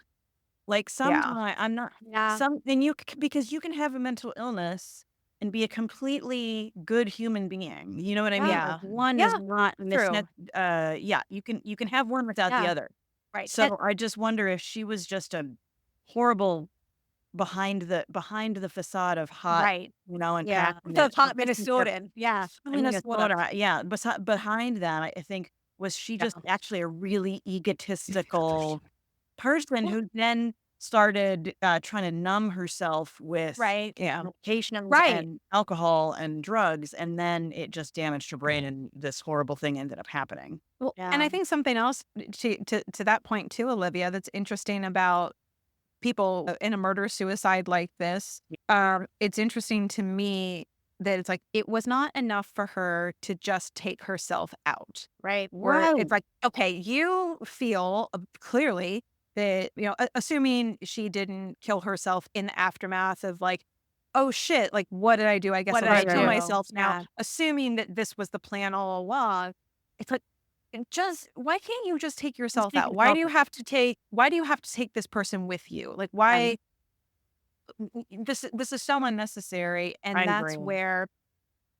Like yeah, sometimes I'm not Yeah. and because you can have a mental illness and be a completely good human being. You know what I mean? yeah, Like one is yeah, not true, yeah, you can have one without the Yeah. other. Right. So I just wonder if she was just a horrible behind the facade of hot, Right. and yeah, The passionate. hot Minnesotan. Yeah. Minnesota, yeah. Behind that, I think was she yeah. just actually a really egotistical person who then started trying to numb herself with Right. Yeah. medications Right. and alcohol and drugs, and then it just damaged her brain, and this horrible thing ended up happening. Well, and Yeah. I think something else to that point too, Olivia, that's interesting about people in a murder suicide like this. It's interesting to me that it's like it was not enough for her to just take herself out. Right. Where it's like, okay, you feel clearly that, assuming she didn't kill herself in the aftermath of like, oh shit, like what did I do? I guess What I'll did I just kill do? myself now. Yeah. Assuming that this was the plan all along, it's like, why can't you just take yourself take out? Why yourself do you have to take this person with you? Like why this is so unnecessary. I And that's agree. where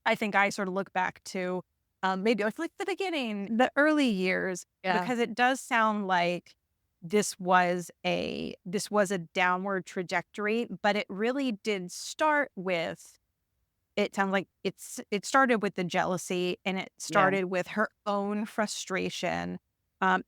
I think I sort of look back to maybe like the beginning, the early years, Yeah. because it does sound like this was a downward trajectory, but it really did start with. It sounds like it started with the jealousy, and it started with her own frustration.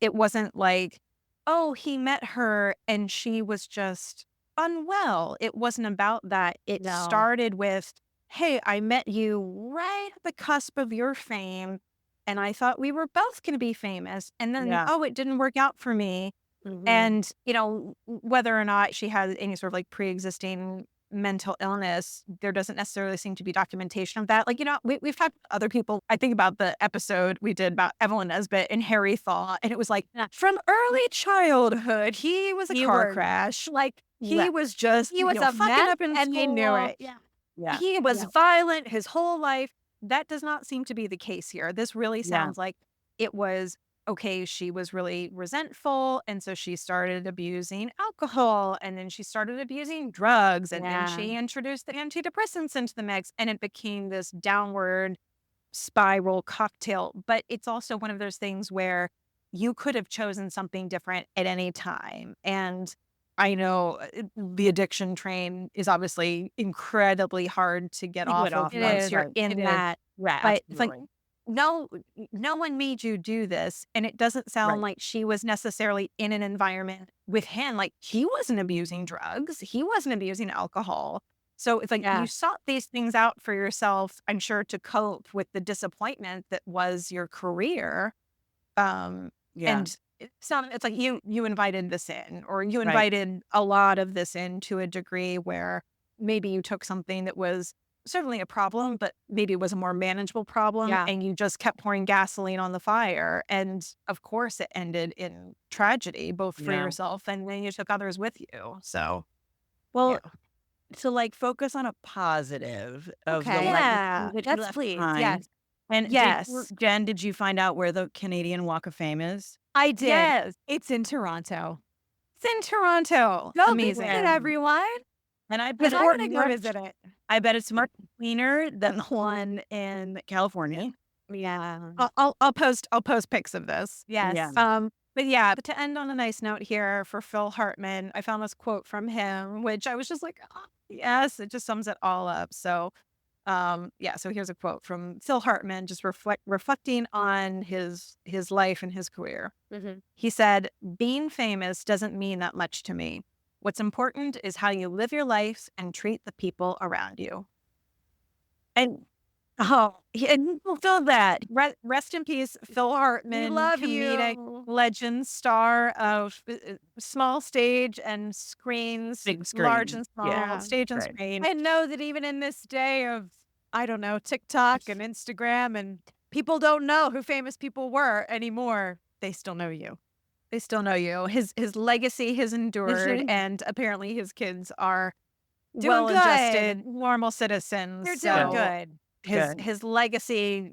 It wasn't like, oh, he met her and she was just unwell. It wasn't about that. It No. started with, hey, I met you right at the cusp of your fame, and I thought we were both going to be famous. And then, Yeah. oh, it didn't work out for me. Mhm. And, whether or not she had any sort of like pre-existing mental illness, there doesn't necessarily seem to be documentation of that. Like, we've talked to other people. I think about the episode we did about Evelyn Nesbit and Harry Thaw, and it was like Yeah. from early childhood, he was a car crash. Like he Right. was just, He was a fucking mess up in and they knew school. it. Yeah. Yeah. He was violent his whole life. That does not seem to be the case here. This really Yeah. sounds like it was, okay, she was really resentful. And so she started abusing alcohol, and then she started abusing drugs. And then she introduced the antidepressants into the mix, and it became this downward spiral cocktail. But it's also one of those things where you could have chosen something different at any time. And I know the addiction train is obviously incredibly hard to get off of It once is. you're in It is. that. Yeah, But it's like, absolutely. no one made you do this. And it doesn't sound like she was necessarily in an environment with him. Like he wasn't abusing drugs. He wasn't abusing alcohol. So it's like you sought these things out for yourself, I'm sure, to cope with the disappointment that was your career. Yeah. And it's like you invited this in, or you Right. invited a lot of this in to a degree where maybe you took something that was certainly a problem, but maybe it was a more manageable problem, Yeah. and you just kept pouring gasoline on the fire. And of course it ended in tragedy, both for Yeah. yourself and then you took others with you. So Well, to like focus on a positive of the Okay. legacy Yeah. that you Let's left please. behind. Yes. And Yes. Jen, did you find out where the Canadian Walk of Fame is? I did. Yes, It's in Toronto. it's in Toronto. Go Amazing. visit it, everyone. And I I'm bet gonna go visit it. it's much cleaner than the one in California. Yeah. I'll post pics of this. Yes. Yeah. But to end on a nice note here for Phil Hartman, I found this quote from him, which I was just like, oh, yes, it just sums it all up. So, so here's a quote from Phil Hartman, just reflecting on his life and his career. Mhm. He said, "Being famous doesn't mean that much to me. What's important is how you live your life and treat the people around you." And Oh, and fulfill that. Rest in peace, Phil Hartman, love comedic you. legend, star of small stage and screens, Big large screen. and small, Yeah. stage and Right. screen. And know that even in this day of, I don't know, TikTok and Instagram, and people don't know who famous people were anymore, they still know you. They still know you. His legacy has endured, and apparently his kids are Doing well-adjusted, normal citizens. They're so doing good. his legacy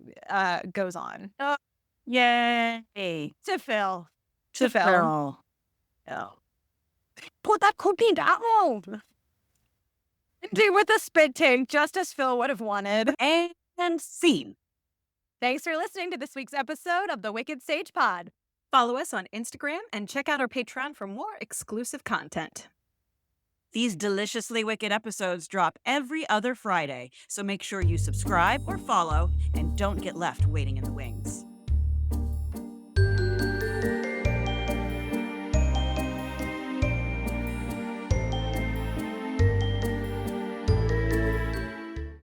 goes on. Yay. To Phil. To Phil. Phil. Oh. Put that cookie down. Indeed, with a spit take, just as Phil would have wanted. And scene. Thanks for listening to this week's episode of the Wicked Sage Pod. Follow us on Instagram and check out our Patreon for more exclusive content. These deliciously wicked episodes drop every other Friday, so make sure you subscribe or follow and don't get left waiting in the wings.